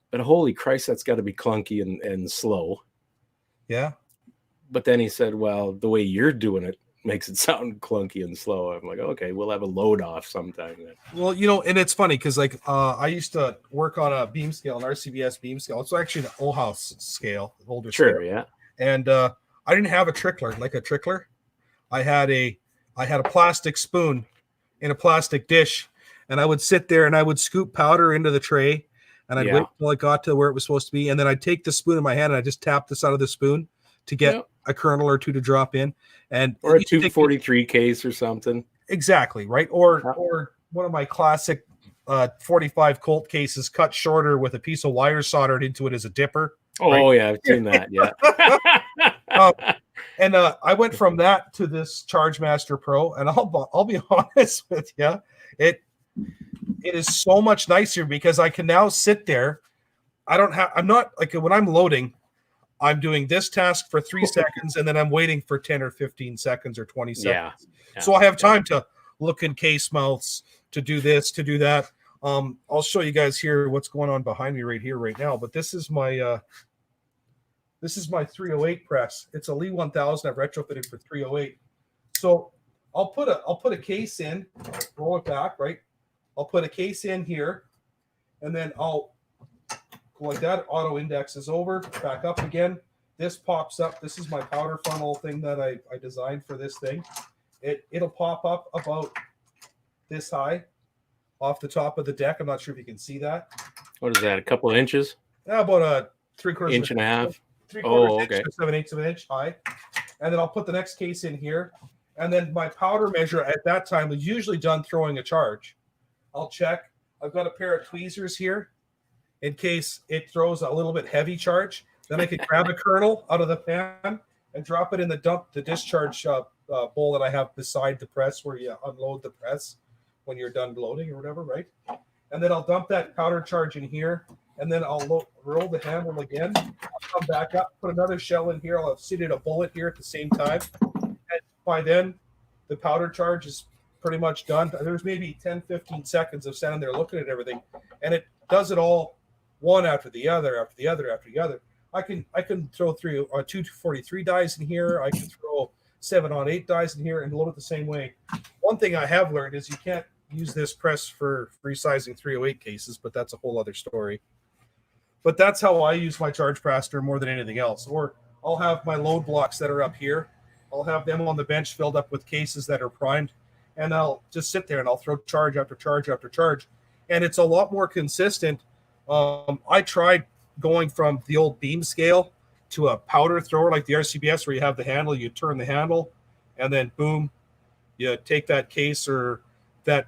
But holy Christ, that's got to be clunky and slow. Yeah. But then he said, well, the way you're doing it makes it sound clunky and slow. I'm like, okay, we'll have a load off sometime then. Well, and it's funny because I used to work on a beam scale, an RCBS beam scale. It's actually an Olhaus scale, older scale. Yeah. And I didn't have a trickler, like a trickler. I had a plastic spoon in a plastic dish, and I would sit there and I would scoop powder into the tray, and I'd wait until it got to where it was supposed to be, and then I'd take the spoon in my hand and I just tap the side of the spoon to get a kernel or two to drop in, or a 243 case or something. Exactly, right? Or one of my classic 45 Colt cases cut shorter with a piece of wire soldered into it as a dipper. Oh, right? Yeah, I've seen that. Yeah. And I went from that to this Chargemaster Pro, and I'll be honest with you, it is so much nicer because I can now sit there. I'm not like when I'm loading, I'm doing this task for 3 seconds, and then I'm waiting for 10 or 15 seconds or 20 seconds. Yeah. So I have time to look in case mouths, to do this, to do that. I'll show you guys here what's going on behind me right here, right now. But this is my 308 press. It's a Lee 1000 I've retrofitted for 308. So I'll put a case in, roll it back, right? I'll put a case in here, and then I'll go like that. Auto indexes over, back up again. This pops up. This is my powder funnel thing that I designed for this thing. It'll pop up about this high off the top of the deck. I'm not sure if you can see that. What is that? A couple of inches? About a 3/4 inch and a half. 3/4 inch to 7/8 of an inch high. And then I'll put the next case in here. And then my powder measure at that time was usually done throwing a charge. I'll check. I've got a pair of tweezers here in case it throws a little bit heavy charge. Then I could grab a kernel out of the pan and drop it in the discharge bowl that I have beside the press where you unload the press when you're done loading or whatever, right? And then I'll dump that powder charge in here, and then I'll roll the handle again. I'll come back up, put another shell in here. I'll have seated a bullet here at the same time. And by then, the powder charge is pretty much done. There's maybe 10, 15 seconds of standing there looking at everything, and it does it all one after the other, after the other, after the other. I can throw 243 dies in here. I can throw 7-on-8 dies in here and load it the same way. One thing I have learned is you can't use this press for resizing 308 cases, but that's a whole other story. But that's how I use my charge praster more than anything else. Or I'll have my load blocks that are up here. I'll have them on the bench filled up with cases that are primed, and I'll just sit there and I'll throw charge after charge after charge, and it's a lot more consistent. I tried going from the old beam scale to a powder thrower like the RCBS, where you have the handle, you turn the handle, and then boom, you take that case or that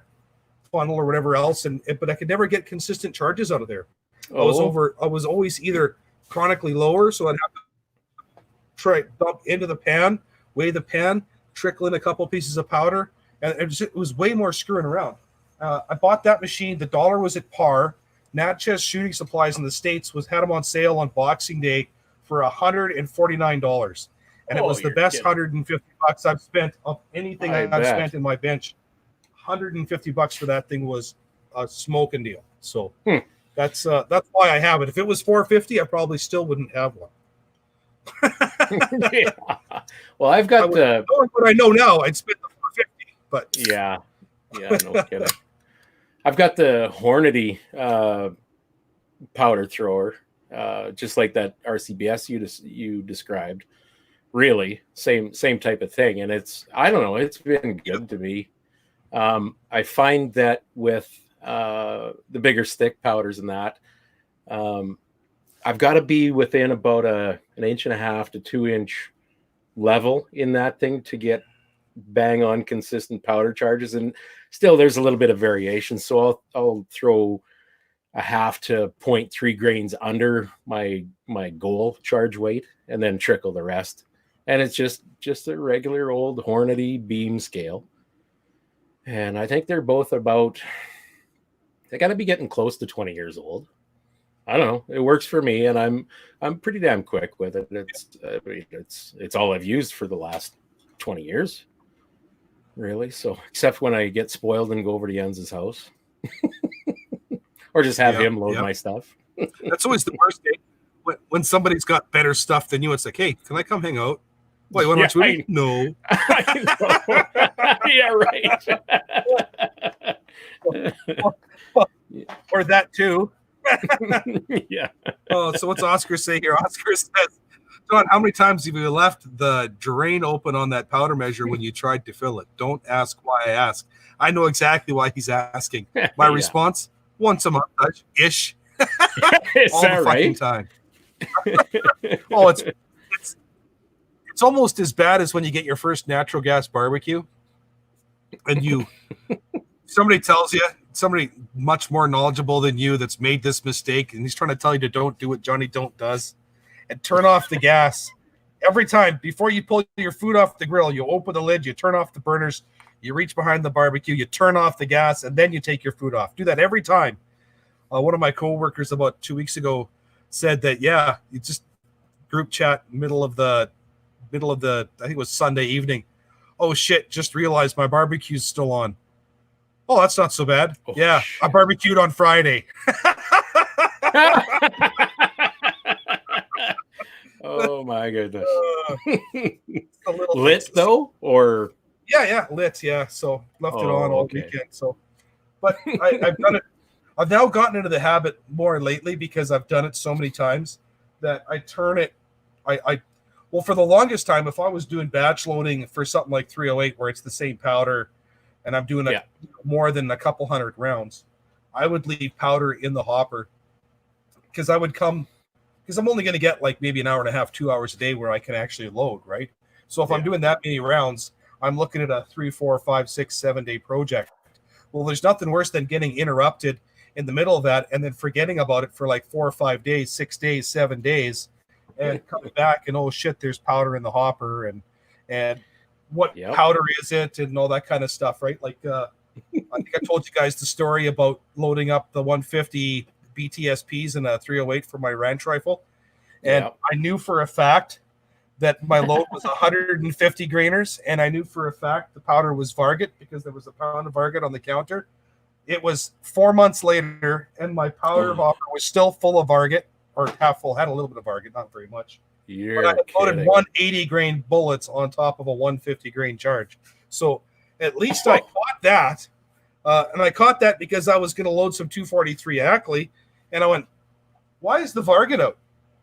funnel or whatever else, but I could never get consistent charges out of there. I was always either chronically lower, so I'd have to try dump into the pan, weigh the pan, trickle in a couple pieces of powder, and it was way more screwing around. I bought that machine. The dollar was at par. Natchez Shooting Supplies in the States had them on sale on Boxing Day for $149, and it was the best $150 I've spent of anything I've spent in my bench. $150 for that thing was a smoking deal. So that's why I have it. If it was $450, I probably still wouldn't have one. Yeah. Well, I've got the. What I know now, I'd spend the $450. But yeah, no kidding. I've got the Hornady powder thrower, just like that RCBS you described. Really, same type of thing, and I don't know, it's been good to me. I find that with the bigger stick powders and that, I've got to be within about an 1.5 to 2 inch level in that thing to get bang on consistent powder charges, and still there's a little bit of variation, so I'll throw a 0.5 to 0.3 grains under my goal charge weight and then trickle the rest, and it's just a regular old Hornady beam scale. And I think they're both they got to be getting close to 20 years old. I don't know. It works for me, and I'm pretty damn quick with it. It's all I've used for the last 20 years, really. So except when I get spoiled and go over to Jens's house, or just have him load my stuff. That's always the worst day when somebody's got better stuff than you. It's like, hey, can I come hang out? Wait, you want to watch No. Yeah, right. Or that too. Yeah. Oh, so what's Oscar say here? Oscar says, John, how many times have you left the drain open on that powder measure when you tried to fill it? Don't ask why I ask. I know exactly why he's asking. My response, once a month ish. Is all that the right? fucking time. Oh, it's almost as bad as when you get your first natural gas barbecue and somebody tells you, somebody much more knowledgeable than you that's made this mistake, and he's trying to tell you to don't do what Johnny Don't does, and turn off the gas. Every time before you pull your food off the grill, you open the lid, you turn off the burners, you reach behind the barbecue, you turn off the gas, and then you take your food off. Do that every time. One of my coworkers about 2 weeks ago said that, you just group chat middle of the I think it was Sunday evening. Oh shit, just realized my barbecue's still on. Oh, that's not so bad. Oh, yeah, shit. I barbecued on Friday. Oh my goodness. A little Lit though, or yeah, lit. Yeah, so left it on all okay. weekend. So, but I've done it. I've now gotten into the habit more lately because I've done it so many times that I turn it. Well, for the longest time, if I was doing batch loading for something like 308, where it's the same powder, and I'm doing more than a couple hundred rounds, I would leave powder in the hopper because I'm only going to get like maybe an hour and a half, 2 hours a day where I can actually load, right? So if I'm doing that many rounds, I'm looking at a 3, 4, 5, 6, 7 day project. Well, there's nothing worse than getting interrupted in the middle of that and then forgetting about it for like 4 or 5 days, 6 days, 7 days, and coming back and oh shit, there's powder in the hopper and what powder is it and all that kind of stuff, right? Like I think I told you guys the story about loading up the 150 BTSPs in a 308 for my ranch rifle, and I knew for a fact that my load was 150 grainers, and I knew for a fact the powder was Varget because there was a pound of Varget on the counter. It was 4 months later, and my powder hopper was still full of Varget, or half full, had a little bit of Varget, not very much. You're But I had loaded kidding. 180 grain bullets on top of a 150 grain charge. So at least I caught that. And I caught that because I was going to load some 243 Ackley. And I went, why is the Varget out?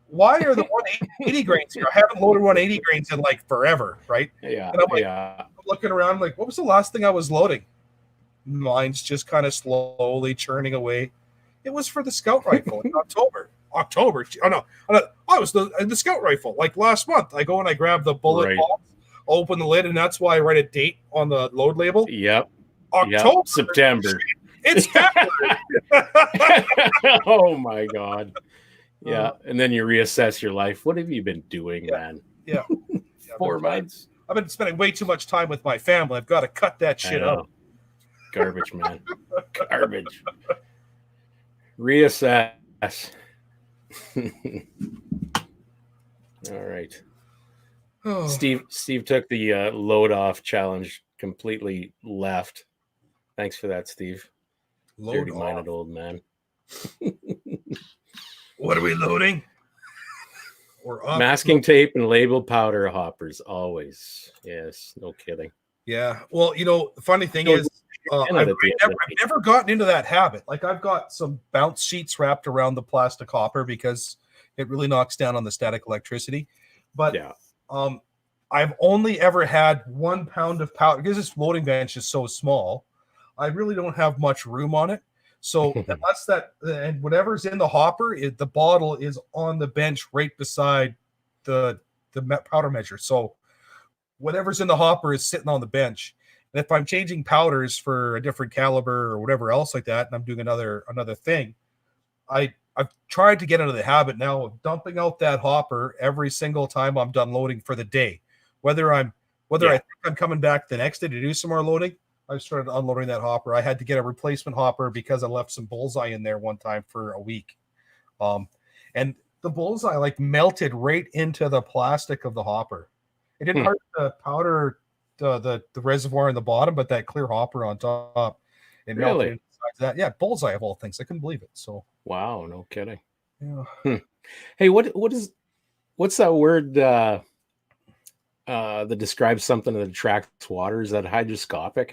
Why are the 180 grains here? I haven't loaded 180 grains in like forever, right? Yeah, And I'm like, yeah. I'm looking around like, what was the last thing I was loading? Mine's just kind of slowly churning away. It was for the scout rifle in October. Oh no, it was the scout rifle. Like last month, I go and I grab the bullet Right. box, open the lid, and that's why I write a date on the load label. Yep. October, Yep. September. It's February. Oh my God. Yeah. And then you reassess your life. What have you been doing, man? Yeah. 4 months. I've been spending way too much time with my family. I've got to cut that I shit know. out. Garbage, man. Garbage. Reassess. All right. Oh, Steve took the load off challenge completely left. Thanks for that, Steve. load Dirty off. minded old man. What are we loading? We're off. Masking tape and labeled powder hoppers always. Yes, no kidding. Yeah. Well, the funny thing So is, I've at the end of the never gotten into that habit. Like I've got some bounce sheets wrapped around the plastic hopper because it really knocks down on the static electricity. But Yeah. I've only ever had 1 pound of powder because this loading bench is so small. I really don't have much room on it. So unless that and whatever's in the hopper, the bottle is on the bench right beside the powder measure. So whatever's in the hopper is sitting on the bench. And if I'm changing powders for a different caliber or whatever else like that, and I'm doing another thing, I've tried to get into the habit now of dumping out that hopper every single time I'm done loading for the day. Whether I think I'm coming back the next day to do some more loading, I started unloading that hopper. I had to get a replacement hopper because I left some bullseye in there one time for a week. And the bullseye like melted right into the plastic of the hopper. It didn't hurt the powder, the reservoir in the bottom, but that clear hopper on top, it melted Really? inside that. Yeah, bullseye of all things. I couldn't believe it. So Wow, no kidding. yeah. Hey, what's that word that describes something that attracts water? Is that hydroscopic?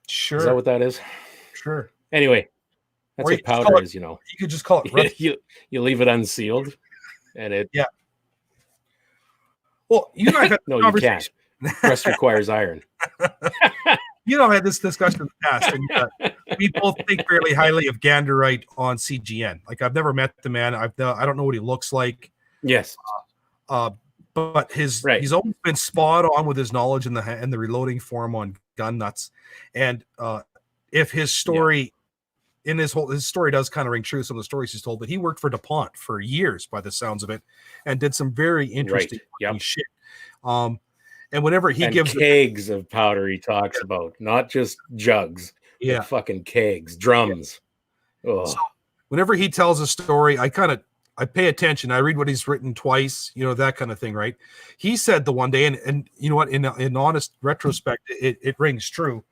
Sure. Is that what that is? Sure. Anyway, that's Or you what could call powder it- is, you know. You could just call it rust. You leave it unsealed and it Well, you and I had no, you conversation. can't. Rust requires iron. You know, I had this discussion in the past, and we both think fairly highly of Ganderite on CGN. Like, I've never met the man. I don't know what he looks like. Yes. But he's always been spot on with his knowledge and the reloading form on gun nuts. And if his story his story does kind of ring true, some of the stories he's told, but he worked for DuPont for years by the sounds of it and did some very interesting shit. And whenever he gives kegs of powder he talks about, not just jugs. Yeah. Like fucking kegs, drums. Oh. So whenever he tells a story, I pay attention. I read what he's written twice, that kind of thing, right? He said the one day, and you know what, in honest retrospect, it rings true.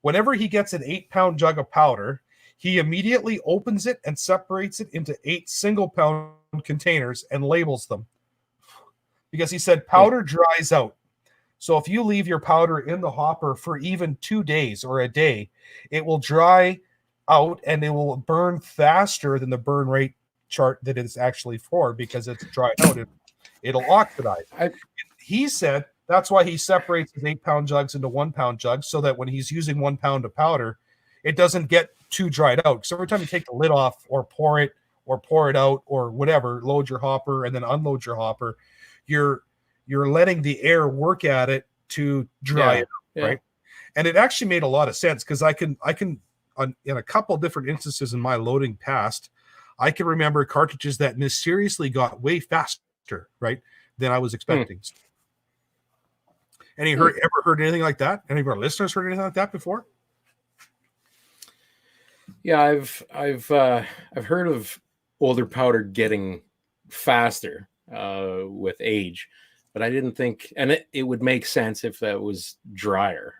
Whenever he gets an 8-pound jug of powder, he immediately opens it and separates it into 8 single-pound containers and labels them. Because he said powder dries out. So if you leave your powder in the hopper for even 2 days or a day, it will dry out and it will burn faster than the burn rate chart that it's actually for, because it's dried out. It'll oxidize. He said that's why he separates his 8-pound jugs into 1-pound jugs, so that when he's using 1 pound of powder, it doesn't get too dried out. Because every time you take the lid off or pour it out or whatever, load your hopper and then unload your hopper, you're letting the air work at it to dry it out, right? And it actually made a lot of sense, because I can in a couple different instances in my loading past, I can remember cartridges that mysteriously got way faster, right, than I was expecting. Ever heard anything like that? Any of our listeners heard anything like that before? Yeah, I've heard of older powder getting faster. with age, but I didn't think, and it would make sense if that was drier.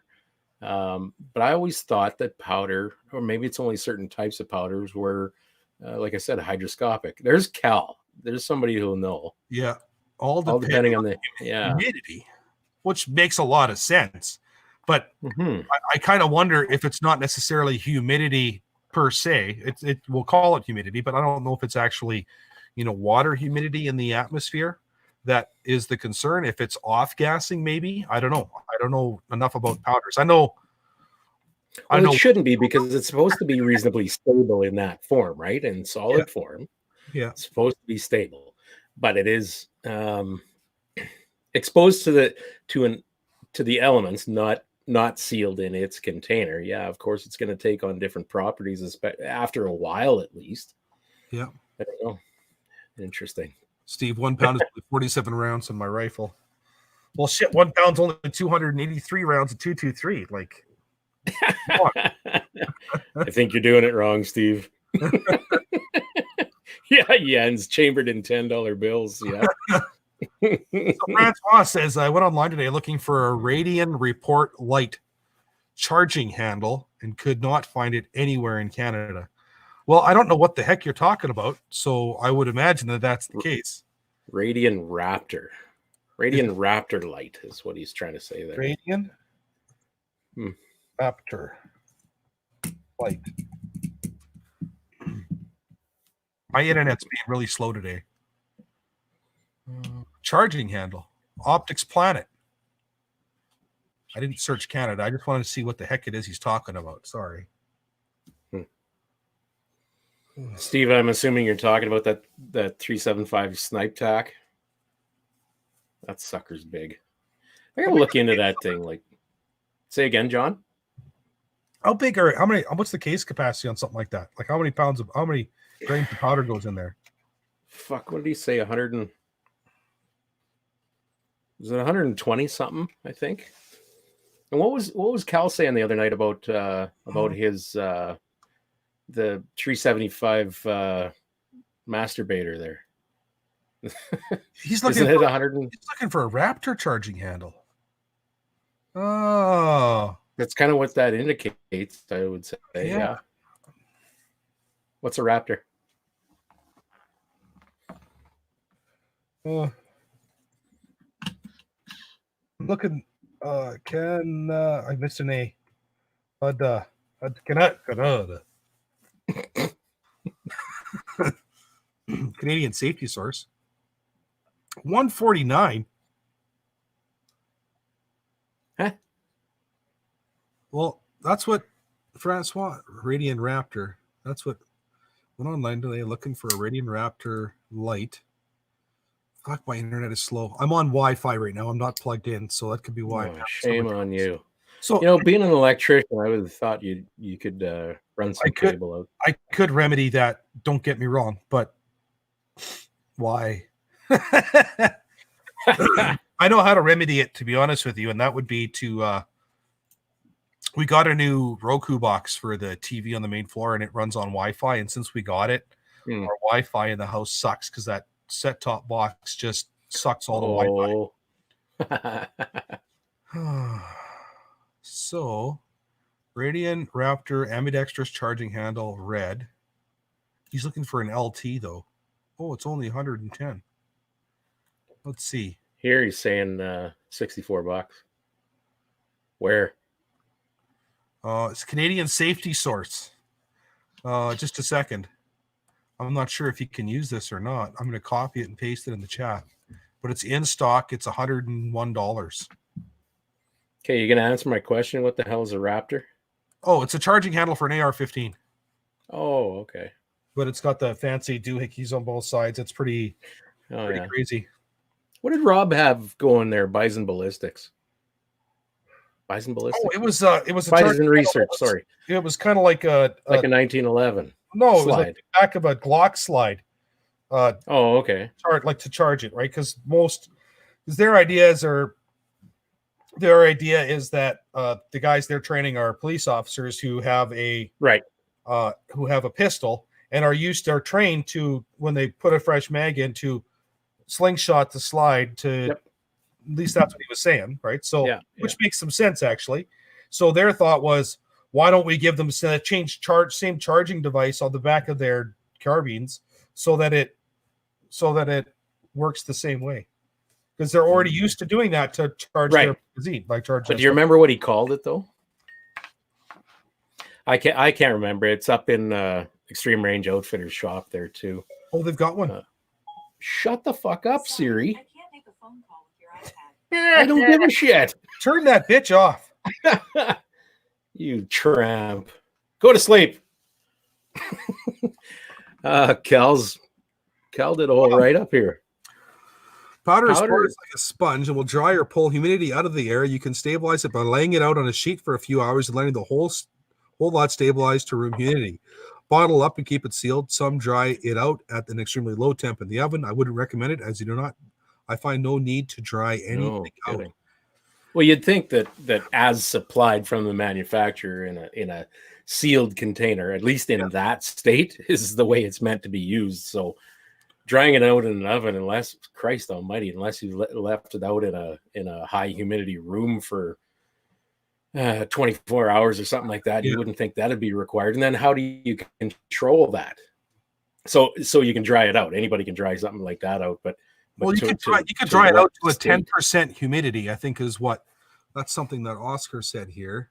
But I always thought that powder, or maybe it's only certain types of powders, were, like I said, hygroscopic. There's Cal. There's somebody who'll know. Yeah, All depending on the humidity, which makes a lot of sense. But Mhm. I kind of wonder if it's not necessarily humidity per se. We'll call it humidity, but I don't know if it's actually, water humidity in the atmosphere that is the concern. If it's off gassing, maybe. I don't know. I don't know enough about powders. I know. It shouldn't be, because it's supposed to be reasonably stable in that form, right? In solid form. Yeah. It's supposed to be stable, but it is exposed to the elements, not sealed in its container. Yeah, of course, it's going to take on different properties after a while, at least. Yeah. I don't know. Interesting. Steve, 1 pound is 47 rounds in my rifle. Well, shit, 1 pound's only 283 rounds of 223. Like, I think you're doing it wrong, Steve. Yeah, it's chambered in $10 bills. Yeah. So Francois says, I went online today looking for a Radian Report Lite charging handle and could not find it anywhere in Canada. Well, I don't know what the heck you're talking about, so I would imagine that that's the case. Radian Raptor Lite is what he's trying to say there. Radian Raptor Lite. My internet's being really slow today. Charging handle. Optics Planet. I didn't search Canada. I just wanted to see what the heck it is he's talking about. Sorry. Steve, I'm assuming you're talking about that 375 snipe tack. That sucker's big. I gotta look into that thing. Like, say again, John. How many? What's the case capacity on something like that? Like, how many grams of powder goes in there? Fuck, what did he say? 100 and was it 120 something? I think. And what was Cal saying the other night about his the 375 masturbator there? He's looking. Isn't it 100? He's looking for a Raptor charging handle. Oh, that's kind of what that indicates. I would say. Yeah. What's a Raptor? Looking. I missed an A? Canadian safety source. 149. Huh? Well, that's what Francois Radian Raptor. That's what went online today looking for a Radian Raptor Lite. Fuck, my internet is slow. I'm on Wi-Fi right now. I'm not plugged in, so that could be why. Oh, shame on you. So, being an electrician, I would have thought you could run some cable out. I could remedy that. Don't get me wrong, but why? I know how to remedy it, to be honest with you, and that would be to. We got a new Roku box for the TV on the main floor, and it runs on Wi-Fi. And since we got it, our Wi-Fi in the house sucks because that set-top box just sucks all the Wi-Fi. So, Radian Raptor ambidextrous charging handle red. He's looking for an LT though. Oh, it's only 110. Let's see. Here he's saying $64. Where? It's Canadian safety source. Just a second. I'm not sure if you can use this or not. I'm going to copy it and paste it in the chat. But it's in stock. It's $101. Okay, you going to answer my question? What the hell is a Raptor? Oh, it's a charging handle for an AR-15. Oh, okay. But it's got the fancy doohickeys on both sides. It's pretty crazy. What did Rob have going there? Bison Ballistics. Bison Ballistics? Oh, it was a Bison Research, sorry. It was kind of like a 1911. No, it was like the back of a Glock slide. Oh, okay. To charge it, right? Because their idea is that the guys they're training are police officers who have a pistol and are trained to, when they put a fresh mag in, to slingshot the slide to. Yep. At least that's what he was saying, right? So, Yeah, which makes some sense actually. So their thought was, why don't we give them same charging device on the back of their carbines so that it works the same way, because they're already used to doing that to charge their Right. magazine, like charge. But do you remember what he called it though? I can't remember. It's up in Extreme Range Outfitters shop there too. Oh, they've got one. Shut the fuck up, Siri. I can't make a phone call with your iPad. I don't give a shit. Turn that bitch off. You tramp. Go to sleep. Cal did a whole right up here. Powder is Powder- like a sponge and will dry or pull humidity out of the air. You can stabilize it by laying it out on a sheet for a few hours and letting the whole lot stabilize to room humidity. Bottle up and keep it sealed. Some dry it out at an extremely low temp in the oven. I wouldn't recommend it, as you do not. I find no need to dry anything out. kidding. Well, you'd think that as supplied from the manufacturer in a sealed container, at least in that state, is the way it's meant to be used. So drying it out in an oven, unless Christ Almighty, unless you left it out in a high humidity room for 24 hours or something like that, you wouldn't think that'd be required. And then how do you control that? So you can dry it out. Anybody can dry something like that out, but Well, you to- could to dry it what out to a state? 10% humidity, I think is what. That's something that Oscar said here.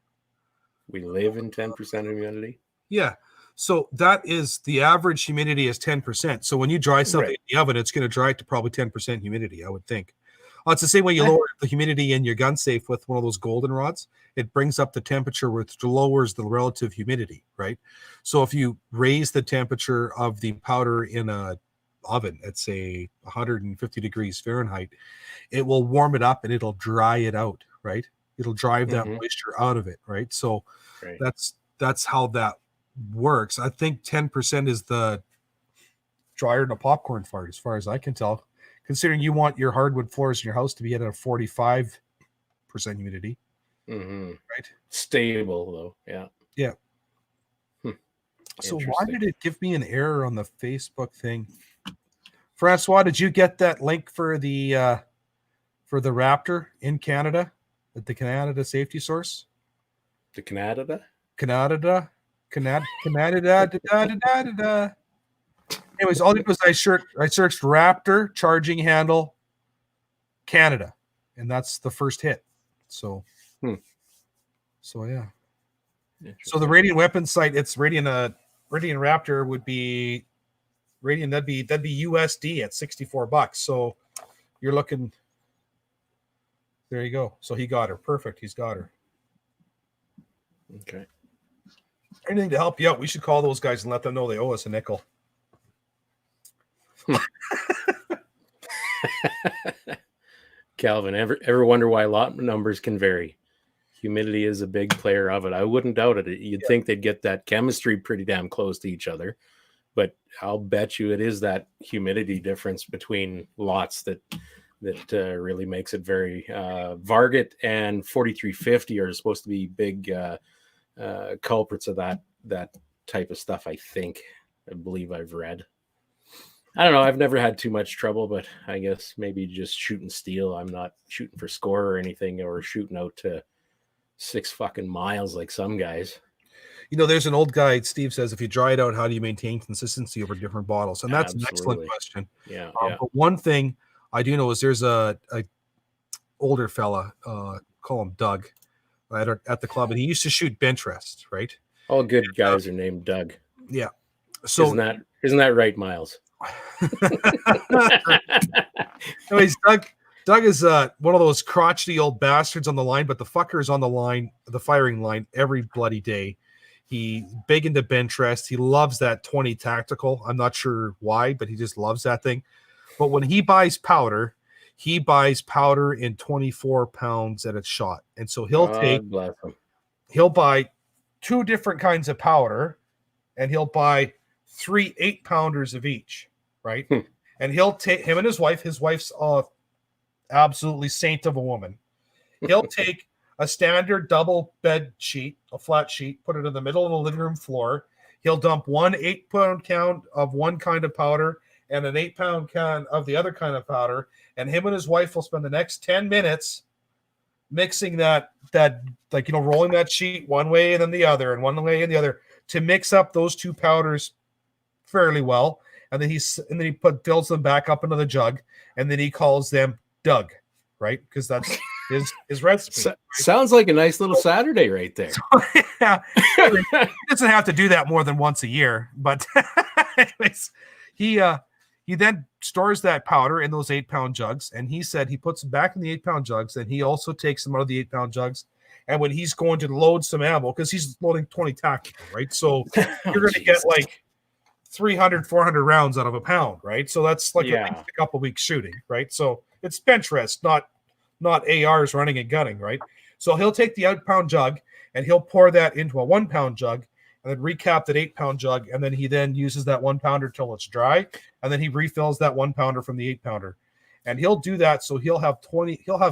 We live in 10% humidity. Yeah. So that is the average humidity is 10%. So when you dry something Right. in the oven, it's going to dry it to probably 10% humidity, I would think. It's the same way you lower the humidity in your gun safe with one of those golden rods. It brings up the temperature, which lowers the relative humidity, right? So if you raise the temperature of the powder in a oven at say 150 degrees Fahrenheit, it will warm it up and it'll dry it out, right? It'll drive that Mhm. moisture out of it, right? So Right. that's how that works. I think 10% is the drier than a popcorn fart, as far as I can tell, considering you want your hardwood floors in your house to be at a 45% humidity, Mhm. right? Stable though. Yeah. So why Interesting. did it give me an error on the Facebook thing? Francois, did you get that link for the Raptor in Canada at the Canada Safety Source? To Canada? Canada. Anyways, all I did was I searched Raptor charging handle Canada, and that's the first hit. So, so yeah. So the Radiant Weapons site, it's Radiant Raptor would be Radiant. That'd be USD at $64. So you're looking. There you go. So he got her. Perfect. He's got her. Okay. Anything to help you out, we should call those guys and let them know they owe us a nickel. Calvin, ever wonder why lot numbers can vary? Humidity is a big player of it. I wouldn't doubt it. You'd think they'd get that chemistry pretty damn close to each other, but I'll bet you it is that humidity difference between lots that really makes it vary. Varget and 4350 are supposed to be big culprits of that type of stuff. I believe I've read. I don't know. I've never had too much trouble, but I guess maybe just shooting steel. I'm not shooting for score or anything, or shooting out to 6 fucking miles like some guys. You know, there's an old guy, Steve says, if you dry it out, how do you maintain consistency over different bottles? And that's an excellent Absolutely. question. Yeah. But one thing I do know is there's a older fella, call him Doug, at the club, and he used to shoot bench rest, right? All good guys are named Doug. Yeah. So Isn't that right, Miles? anyways, Doug is one of those crotchety old bastards on the line, but the fucker is on the line, the firing line every bloody day. He big into bench rest. He loves that 20 tactical. I'm not sure why, but he just loves that thing. But when he buys powder in 24 pounds at a shot. And so Bless him. He'll buy 2 different kinds of powder, and he'll buy 3 8-pounders of each, right? And he'll take him and his wife's absolutely saint of a woman. He'll take a standard double bed sheet, a flat sheet, put it in the middle of the living room floor. He'll dump 1 8-pound count of one kind of powder and an 8-pound can of the other kind of powder, and him and his wife will spend the next 10 minutes mixing that like, you know, rolling that sheet one way and then the other and one way and the other to mix up those two powders fairly well. And then he fills them back up into the jug, and then he calls them Doug, right? Because that's his recipe. Sounds like a nice little Saturday right there. Yeah, he doesn't have to do that more than once a year, but anyways, he then stores that powder in those 8-pound jugs, and he said he puts them back in the 8-pound jugs, and he also takes them out of the 8-pound jugs. And when he's going to load some ammo, because he's loading 20 tactical, right? So you're going to get like 300, 400 rounds out of a pound, right? So that's like a couple weeks shooting, right? So it's bench rest, not ARs running and gunning, right? So he'll take the 8-pound jug and he'll pour that into a 1-pound jug and then recap that 8-pound jug, and then he then uses that 1-pounder till it's dry, and then he refills that 1-pounder from the 8-pounder, and he'll do that. So he'll have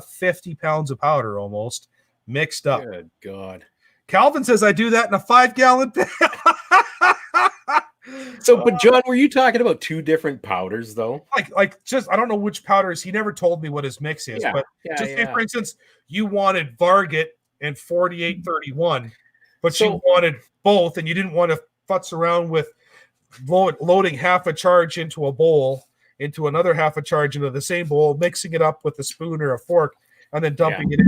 50 pounds of powder almost mixed up. Good God. Calvin says I do that in a 5-gallon pail. So, but John, were you talking about two different powders though? Like just I don't know which powders. He never told me what his mix is, but say for instance, you wanted Varget and 4831, but you wanted both, and you didn't want to futz around with loading half a charge into a bowl, into another half a charge into the same bowl, mixing it up with a spoon or a fork, and then dumping it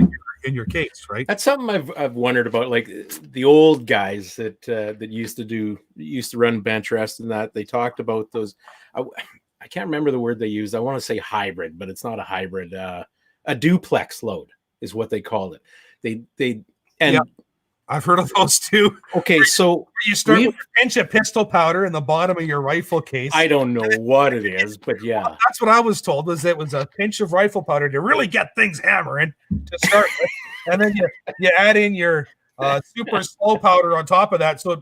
in your case, right? That's something I've wondered about, like the old guys that used to run bench rest, and that they talked about those. I can't remember the word they used. I want to say hybrid, but it's not a hybrid. A duplex load is what they called it. I've heard of those too. Okay, so you start with a pinch of pistol powder in the bottom of your rifle case. I don't know what it is, but yeah, well, that's what I was told. Was it was a pinch of rifle powder to really get things hammering to start with, and then you add in your super slow powder on top of that. So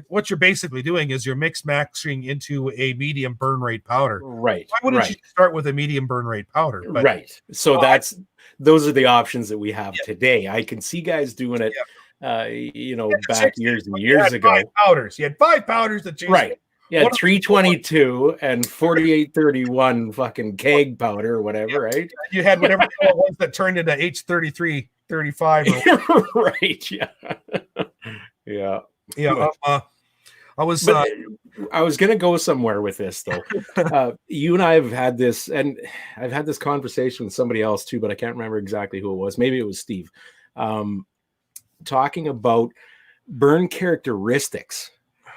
what you're basically doing is you're matching into a medium burn rate powder. Right. Why wouldn't you start with a medium burn rate powder? But, right. So those are the options that we have today. I can see guys doing it. Back years and years ago. 5 powders. You had 5 powders that you right. Yeah, 322 and 4831 fucking keg powder or whatever, right? You had whatever it was that turned into H33, 35. Right. Yeah. Yeah. Yeah. I was going to go somewhere with this though. You and I have had this, and I've had this conversation with somebody else too, but I can't remember exactly who it was. Maybe it was Steve. Talking about burn characteristics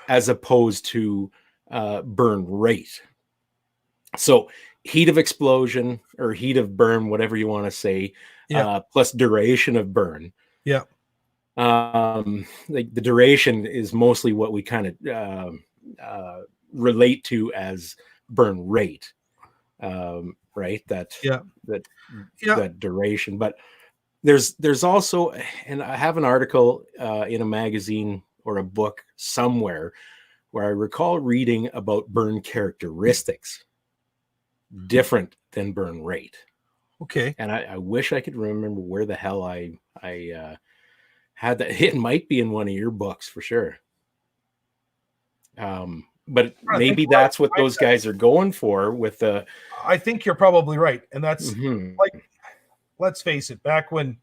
as opposed to burn rate. So heat of explosion or heat of burn, whatever you want to say, plus duration of burn. Yeah. Like the duration is mostly what we kind of relate to as burn rate. Right. That duration, but there's also, and I have an article in a magazine or a book somewhere where I recall reading about burn characteristics different than burn rate. Okay. And I wish I could remember where the hell I had that. It might be in one of your books for sure. But maybe that's what those guys are going for with the. I think you're probably right. And that's like, let's face it, back when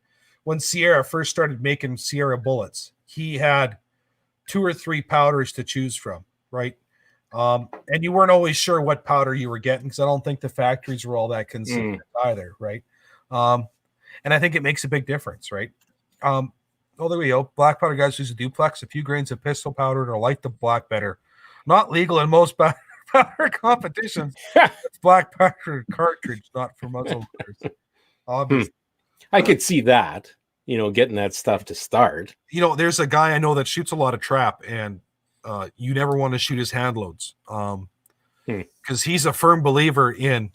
Sierra first started making Sierra bullets, he had 2 or 3 powders to choose from, right? And you weren't always sure what powder you were getting, because I don't think the factories were all that consistent either, right? And I think it makes a big difference, right? There we go. Black powder guys use a duplex, a few grains of pistol powder to light the black better. Not legal in most powder competitions. It's black powder cartridge, not for muzzle loaders. Obviously. I could see that, getting that stuff to start. There's a guy I know that shoots a lot of trap, and you never want to shoot his hand loads because he's a firm believer in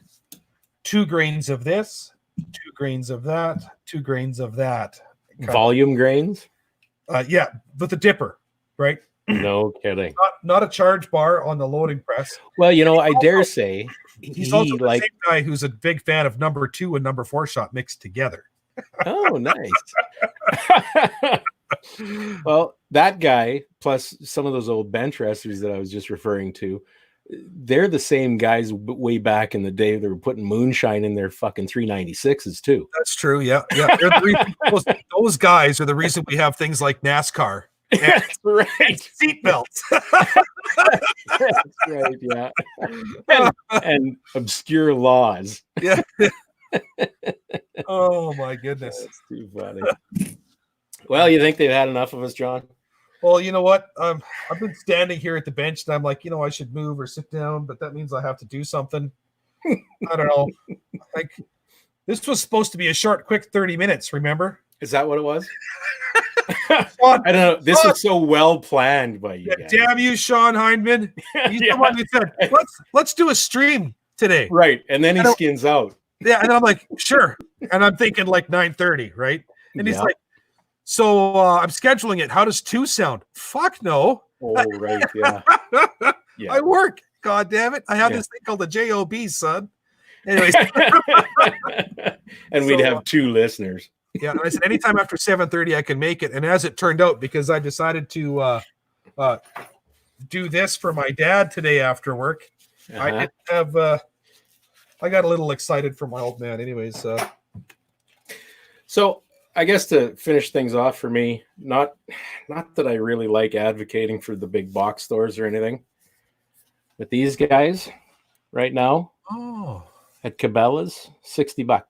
2 grains of this, 2 grains of that, 2 grains of that. Volume grains? Yeah, with the dipper, right? No kidding. Not a charge bar on the loading press. Well, I dare say he's also the same guy who's a big fan of number 2 and number 4 shot mixed together. Oh, nice. Well, that guy plus some of those old bench resters that I was just referring to, they're the same guys way back in the day that were putting moonshine in their fucking 396s too. That's true. Yeah. Yeah. They're the reason, those guys are the reason we have things like NASCAR and That's right. seatbelts. That's right. Yeah. And obscure laws. Yeah. Oh my goodness. That's too funny. Well, you think they've had enough of us, John? Well, you know what? I've been standing here at the bench and I'm like, I should move or sit down, but that means I have to do something. I don't know. Like, this was supposed to be a short, quick 30 minutes, remember? Is that what it was? Sean, I don't know. This Sean, was so well planned by you yeah, guys. damn you, Sean Hindman. He's Yeah. the one who said, let's do a stream today. Right. And then he I don't- skins out. Yeah, and I'm like, sure. And I'm thinking like 9:30, right? And he's Yeah. like, so I'm scheduling it. How does 2 sound? Fuck no. Oh, right. Yeah. Yeah. I work. God damn it. I have Yeah. this thing called the JOB, son. Anyways, And we'd So, have 2 listeners. yeah. And I said, anytime after 7:30, I can make it. And as it turned out, because I decided to do this for my dad today after work, I Uh-huh. didn't have I got a little excited for my old man. Anyways, So I guess to finish things off for me, not that I really like advocating for the big box stores or anything, but these guys right now oh, at Cabela's, $60.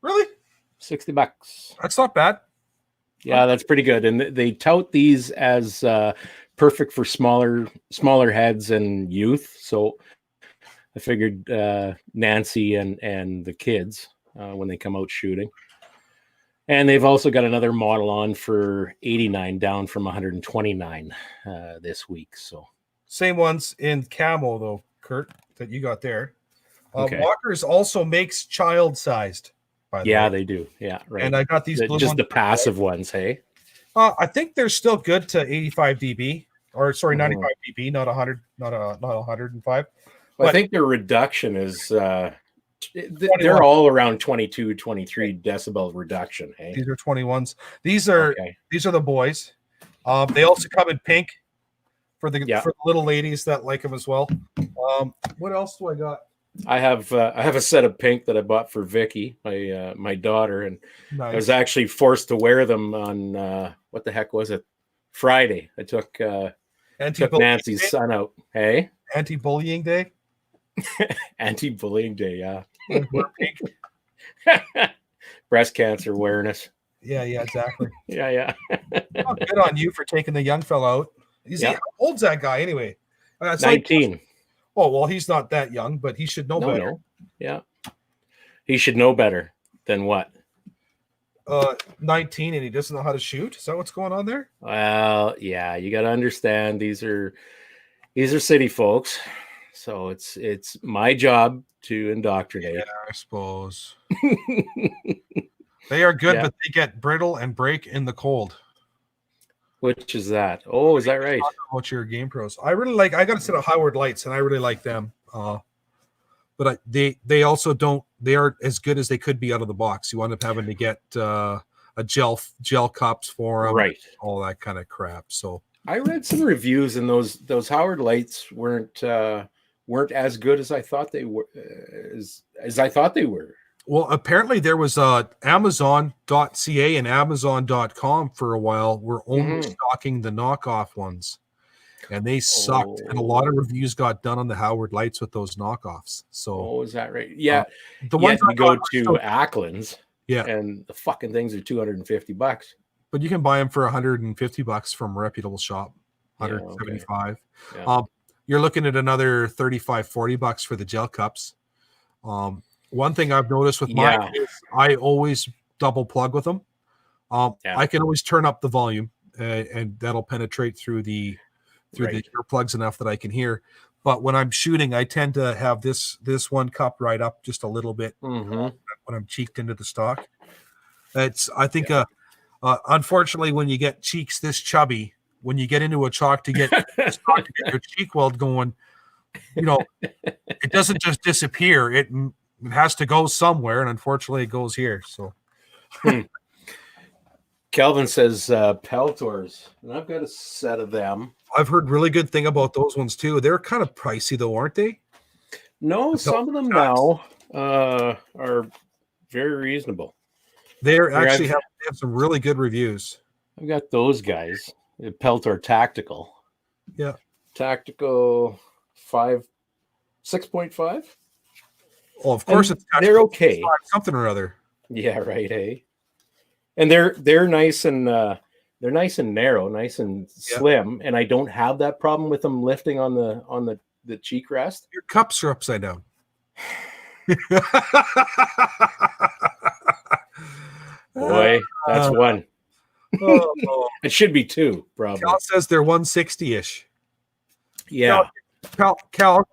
really? $60. That's not bad. Yeah, that's pretty good. And they tout these as perfect for smaller heads and youth. So I figured Nancy and the kids when they come out shooting. And they've also got another model on for $89, down from $129 this week. So Same ones in camo though, Kurt, that you got there. Okay. Walker's also makes child-sized. By the yeah, way. they do. Yeah, right. And I got these blue Just ones. the passive ones, hey? I think they're still good to 85 dB, or sorry, Mhm. 95 dB, not 100, not 105. Well, I But- think their reduction is they're 21. all around 22, 23 decibel reduction, hey? These are 21s. These are Okay. the boys. They also come in pink for the Yeah. little ladies that like them as well. What else do I got? I have a set of pink that I bought for Vicky, my daughter, and I Nice. was actually forced to wear them on what the heck was it? Friday. I took Nancy's Day? son out. Hey, Anti-bullying day. anti-bullying day, yeah. Wear pink. Breast cancer awareness. Yeah, exactly. Yeah. Oh, good on you for taking the young fellow out. Yeah. How old's that guy anyway? It's like- 19. oh, well, he's not that young, but he should know better. No. Yeah. He should know better than what? 19 and he doesn't know how to shoot. Is that what's going on there? Well, yeah, you got to understand these are city folks. So it's my job to indoctrinate. I suppose. They are good, Yeah. but they get brittle and break in the cold. Which is that? Oh, is that right? Talk about your Game Pros. I really like. I got a set of Howard lights, and I really like them. But they also don't. They aren't as good as they could be out of the box. You end up having to get a gel cups for them, Right. all that kind of crap. So I read some reviews, and those Howard lights weren't as good as I thought they were. As I thought they were. well, apparently there was Amazon.ca and Amazon.com for a while were only Mhm. stocking the knockoff ones, and they sucked. And a lot of reviews got done on the Howard lights with those knockoffs. So Oh, is that right? Yeah. the Yet ones I you go got were to still- Ackland's, Yeah. and the fucking things are $250. but you can buy them for $150 from a reputable shop, Yeah, okay. 175. Yeah. You're looking at another $35-40 for the gel cups. One thing I've noticed with mine Yeah. is I always double plug with them. Yeah. I can always turn up the volume, and that'll penetrate through the Right. earplugs enough that I can hear. But when I'm shooting, I tend to have this one cup right up just a little bit Mhm. when I'm cheeked into the stock. I think unfortunately when you get cheeks this chubby, when you get into a chalk to get stock to get your cheek weld going, it doesn't just disappear. It has to go somewhere, and unfortunately it goes here. So Kelvin says Peltors, and I've got a set of them. I've heard really good thing about those ones too. They're kind of pricey though, aren't they? No, The some of them Peltor now are very reasonable. They're Here, actually I've- they have some really good reviews. I've got those guys. The Peltor Tactical. Yeah. Tactical 6.5. Oh, of course, And it's they're okay. something or other. Yeah, right. Hey, and they're nice and they're nice and narrow, nice and Yeah. slim, and I don't have that problem with them lifting on the cheek rest. Your cups are upside down. Boy, that's one. Oh, It should be two, probably. Cal says they're 160-ish. Yeah. Cal,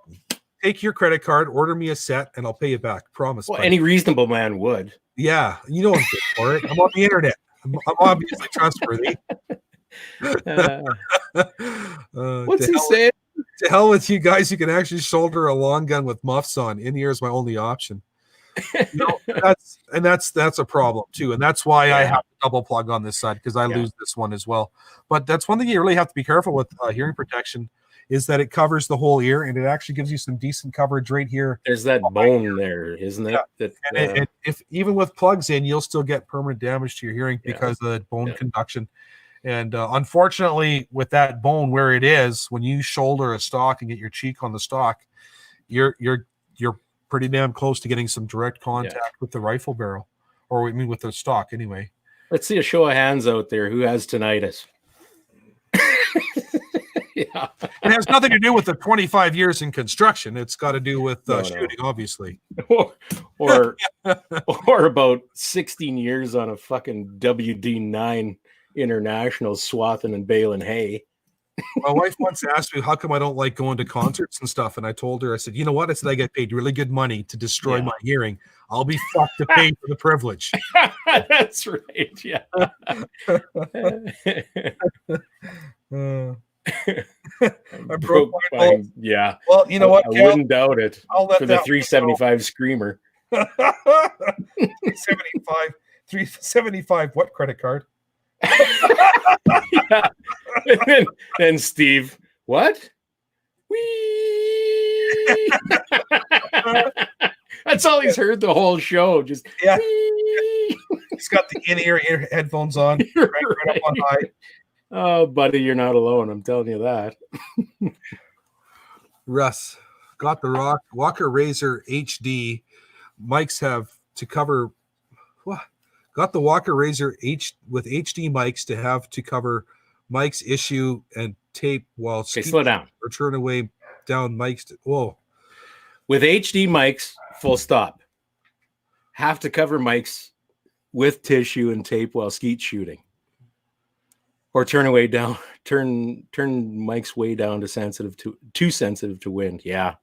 take your credit card, order me a set, and I'll pay you back. Promise. Well, buddy. any reasonable man would. Yeah, you know I'm good for it. I'm on the internet. I'm obviously trustworthy. What's to he hell, saying? to hell with you guys. You can actually shoulder a long gun with muffs on. In ear is my only option. That's a problem too, and that's why I have to double plug on this side because I lose this one as well. But that's one thing you really have to be careful with hearing protection is that it covers the whole ear and it actually gives you some decent coverage right here. There's that bone there, isn't it? Yeah. That, And if even with plugs in, you'll still get permanent damage to your hearing Yeah. because of the bone conduction. And unfortunately, with that bone where it is, when you shoulder a stock and get your cheek on the stock, you're pretty damn close to getting some direct contact with the rifle barrel, or I mean with the stock anyway. Let's see a show of hands out there. Who has tinnitus? Yeah. It has nothing to do with the 25 years in construction. It's got to do with No. shooting, obviously. or about 16 years on a fucking WD9 international swathing and baling hay. My wife once asked me, how come I don't like going to concerts and stuff? And I told her, I said, you know what? I said, I get paid really good money to destroy Yeah. my hearing. I'll be fucked to pay for the privilege. That's right. Yeah. I broke my bolt. Yeah. Well, you know what, I Cal? wouldn't doubt it. I'll let For the that 375 screamer. 375. 375. What credit card? Yeah. And then Steve, what? Wee. That's all he's heard the whole show. Just Yeah. wee. He's got the in-ear headphones on. Right up on high. Oh, buddy, you're not alone. I'm telling you that. Russ got the Walker Razor HD mics have to cover. What? Got the Walker Razor with HD mics to have to cover mics issue and tape while Okay, slow down. or turn away down mics. Whoa. With HD mics, full stop. Have to cover mics with tissue and tape while skeet shooting. Or turn mics way down to too sensitive to wind. Yeah.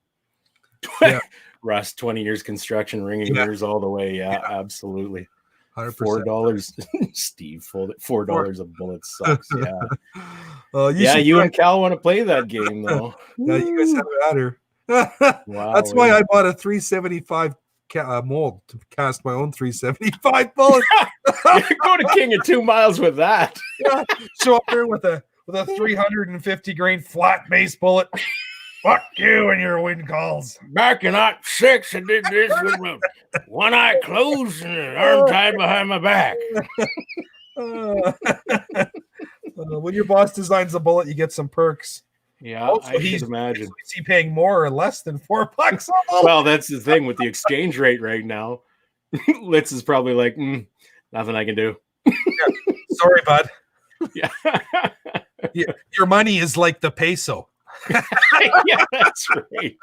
Yeah. Russ, 20 years construction, ringing ears all the way. Yeah, absolutely. 100%. $4. Steve, $4 a bullet sucks. Yeah. You and Cal want to play that game though. Yeah, you guys have it at her. Wow. That's why I bought a 375 mold to cast my own 375 bullet. Go to King of 2 Miles with that. Show up there with a 350 grain flat base bullet. Fuck you and your wind calls. Back in Act 6, I did this with my one eye closed and an arm tied behind my back. When your boss designs a bullet, you get some perks. Yeah, Also, I should imagine. Is he paying more or less than $4? Well, that's the thing with the exchange rate right now. Litz is probably like, nothing I can do. Sorry, bud. Yeah. Your money is like the peso. Yeah, that's right.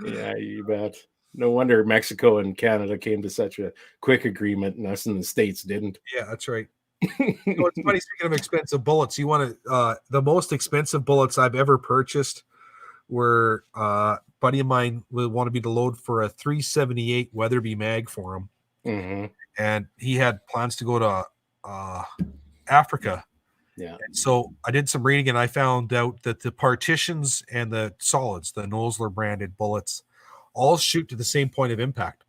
Yeah, you bet. No wonder Mexico and Canada came to such a quick agreement, and us in the States didn't. Yeah, that's right. You know, it's funny, speaking of expensive bullets, you want to the most expensive bullets I've ever purchased were a buddy of mine wanted me to load for a 378 Weatherby mag for him. Mm-hmm. And he had plans to go to Africa. Yeah. And so I did some reading and I found out that the partitions and the solids, the Nosler branded bullets, all shoot to the same point of impact.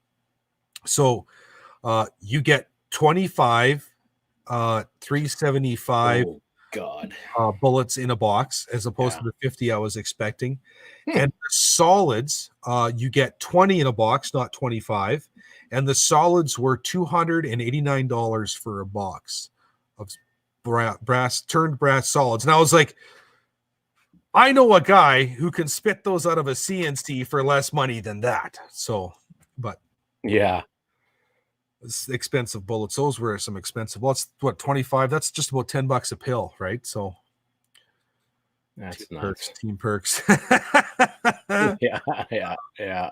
So you get 25 375 Oh God. bullets in a box as opposed to Yeah. the 50 I was expecting. And the solids, you get 20 in a box, not 25. And the solids were $289 for a box of turned brass solids. And I was like, I know a guy who can spit those out of a CNC for less money than that. So, but Yeah. it's expensive bullets. Those were some expensive. Well, it's what, 25? That's just about $10 a pill, right? So That's team perks. Yeah. Yeah.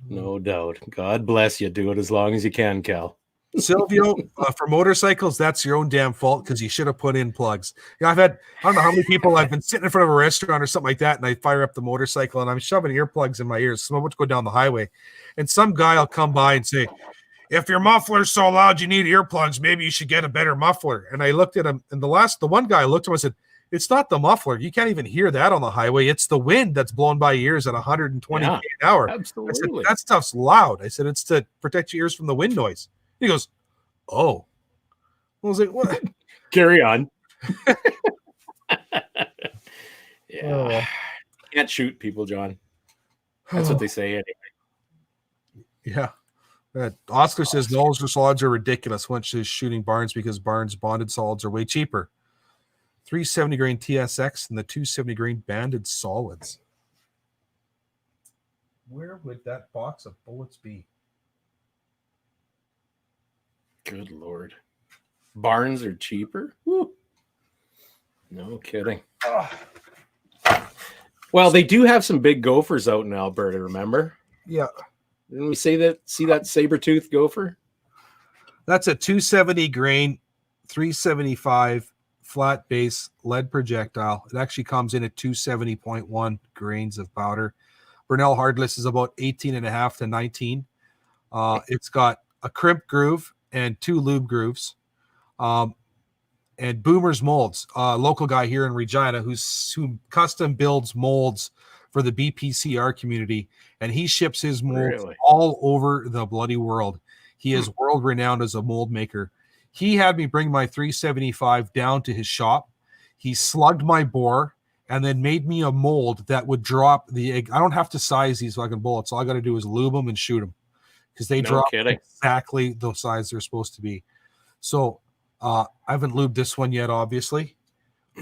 No doubt. God bless you. Do it as long as you can, Cal. Silvio, for motorcycles, that's your own damn fault because you should have put in plugs. Yeah, I don't know how many people I've been sitting in front of a restaurant or something like that, and I fire up the motorcycle and I'm shoving earplugs in my ears. So I'm about to go down the highway, and some guy will come by and say, "If your muffler's so loud you need earplugs, maybe you should get a better muffler." And I looked at him, and the one guy I looked at him and said, "It's not the muffler. You can't even hear that on the highway. It's the wind that's blowing by your ears at 120 Yeah, an hour." I said, absolutely. "That stuff's loud." I said, "It's to protect your ears from the wind noise." He goes, "Oh." I was like, "What?" Carry on. Yeah. Oh, well. Can't shoot people, John. That's what they say anyway. Yeah. Oscar says those solids are ridiculous. Once she's shooting Barnes because Barnes bonded solids are way cheaper. 370 grain TSX and the 270 grain banded solids. Where would that box of bullets be? Good Lord. Barns are cheaper? Woo. No kidding. Well, they do have some big gophers out in Alberta, remember? Yeah. Didn't we say that? See that saber-tooth gopher? That's a 270 grain, 375 flat base lead projectile. It actually comes in at 270.1 grains of powder. Burnell Hardless is about 18 and a half to 19. It's got a crimp groove and 2 lube grooves. And Boomer's Molds, a local guy here in Regina who custom builds molds for the BPCR community, and he ships his molds all over the bloody world. He is world renowned as a mold maker. He had me bring my 375 down to his shop. He slugged my bore and then made me a mold that would drop the egg. I don't have to size these fucking bullets. All I got to do is lube them and shoot them because they drop exactly the size they're supposed to be. So I haven't lubed this one yet, obviously,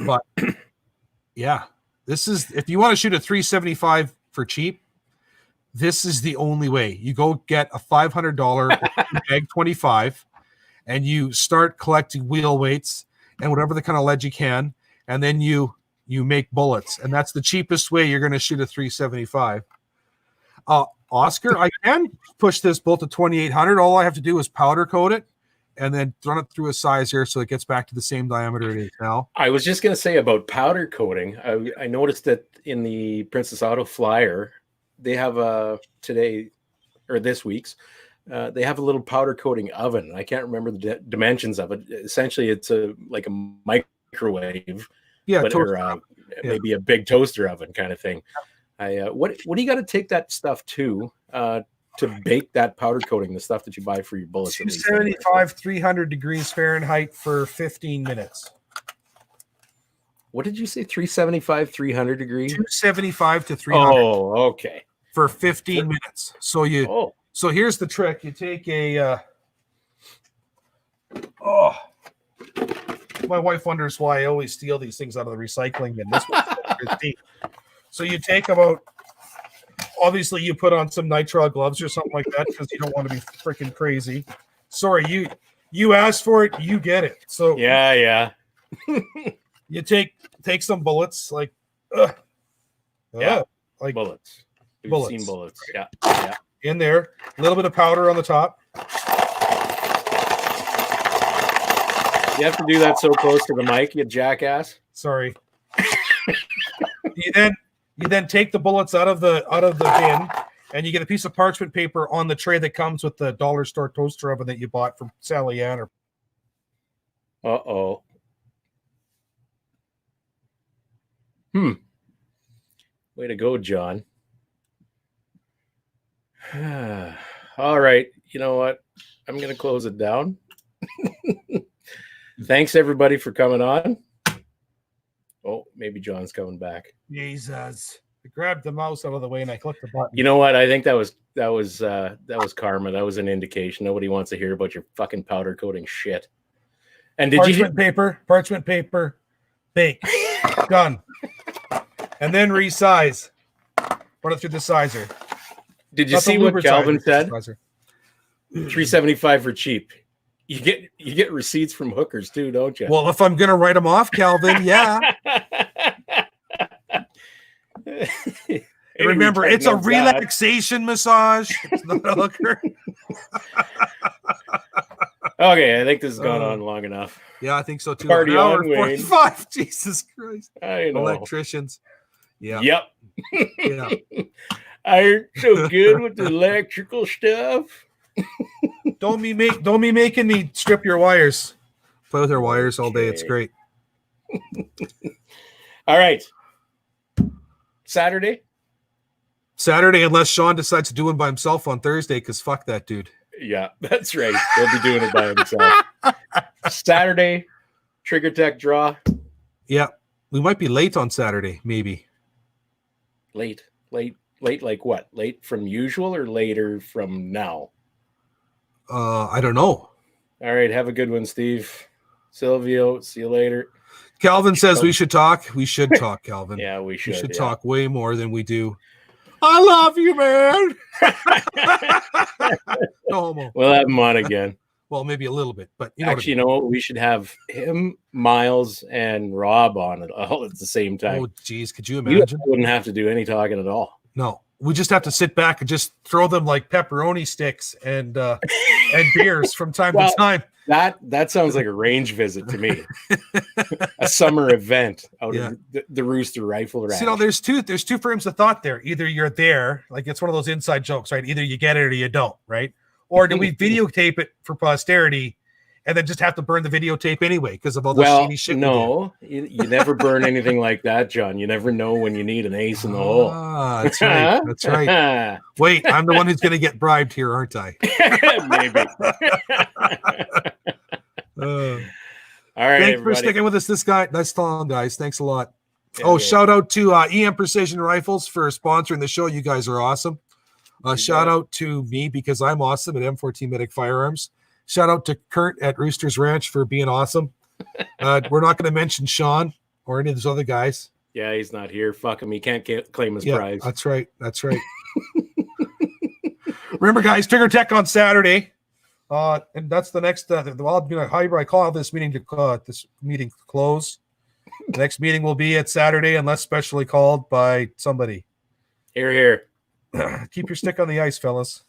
but yeah, this is, if you want to shoot a 375 for cheap, this is the only way. You go get a $500 Mag 25 and you start collecting wheel weights and whatever the kind of lead you can, and then you make bullets, and that's the cheapest way you're going to shoot a 375. Oscar, I can push this bolt to 2800. All I have to do is powder coat it and then run it through a sizer so it gets back to the same diameter it is now. I was just going to say about powder coating. I noticed that in the Princess Auto Flyer, they have today or this week's, they have a little powder coating oven. I can't remember the dimensions of it. Essentially, it's like a microwave, but maybe a big toaster oven kind of thing. What do you got to take that stuff to bake that powder coating, the stuff that you buy for your bullets? 275, 300 degrees Fahrenheit for 15 minutes. What did you say? 375, 300 degrees? 275 to 300. Oh, okay. For 15 minutes. So here's the trick. You take my wife wonders why I always steal these things out of the recycling bin. This one's deep. So you take about, obviously you put on some nitrile gloves or something like that because you don't want to be freaking crazy. Sorry, you asked for it, you get it. So yeah. You take some bullets, like like bullets. We've seen bullets. Yeah. In there, a little bit of powder on the top. You have to do that so close to the mic, you jackass. Sorry. You then take the bullets out of the bin, and you get a piece of parchment paper on the tray that comes with the dollar store toaster oven that you bought from Sally Ann. Uh-oh. Way to go, John. All right. You know what? I'm going to close it down. Thanks everybody for coming on. Oh, maybe John's coming back. Jesus. I grabbed the mouse out of the way and I clicked the button. You know what? I think that was karma. That was an indication. Nobody wants to hear about your fucking powder coating shit. And did parchment paper, bake, done. And then resize. Run it through the sizer. Did you Not the see what Luber Calvin sizer, said? sizer. $3.75 for cheap. You get receipts from hookers too, don't you? Well, if I'm gonna write them off, Calvin, yeah. Remember, it's a relaxation massage. It's not a hooker. Okay, I think this has gone on long enough. Yeah, I think so too. Party An hour on, and Wayne. 45. Jesus Christ. I know. Electricians. Yeah. Yep. Yeah. I ain't so good with the electrical stuff. Don't be making me strip your wires. Play with our wires all day. It's Okay. great. All right. Saturday? Unless Sean decides to do one by himself on Thursday, because fuck that dude. Yeah, that's right. He'll be doing it by himself. Saturday, Trigger Tech draw. Yeah. We might be late on Saturday, maybe. Late like what? Late from usual or later from now? I don't know. All right, have a good one, Steve. Silvio, see you later. Calvin says we should talk. We should talk, Calvin. Yeah, we We should. should yeah. talk way more than we do. I love you, man. No homo. We'll have him on again. Well, maybe a little bit, but you know Actually, you know what? We should have him, Miles, and Rob on it all at the same what I time. mean. Oh, geez, could you You imagine? wouldn't have to do any talking at all. No, we just have to sit back and just throw them like pepperoni sticks and beers from time Well, to time. That sounds like a range visit to me. A summer event out Yeah. of the Rooster Rifle Ranch. So, you know, there's two frames of thought there. Either you're there, like it's one of those inside jokes, right? Either you get it or you don't, right? Or do we videotape it for posterity and then just have to burn the videotape anyway because of all the shady shit? no, you never burn anything like that, John. You never know when you need an ace in the hole. Ah, that's right. That's right. Wait, I'm the one who's going to get bribed here, aren't I? Maybe. Uh, All right, thanks everybody. for sticking with us. This long, guys. Thanks a lot. Yeah, Oh, yeah. shout out to EM Precision Rifles for sponsoring the show. You guys are awesome. Shout out to me because I'm awesome at M14 Medic Firearms. Shout out to Kurt at Rooster's Ranch for being awesome. We're not going to mention Sean or any of those other guys. Yeah, he's not here. Fuck him. He can't claim his Yeah, prize. that's right. That's right. Remember, guys, Trigger Tech on Saturday. And that's the next. I call this meeting to close. The next meeting will be at Saturday, unless specially called by somebody. Here, here. Keep your stick on the ice, fellas.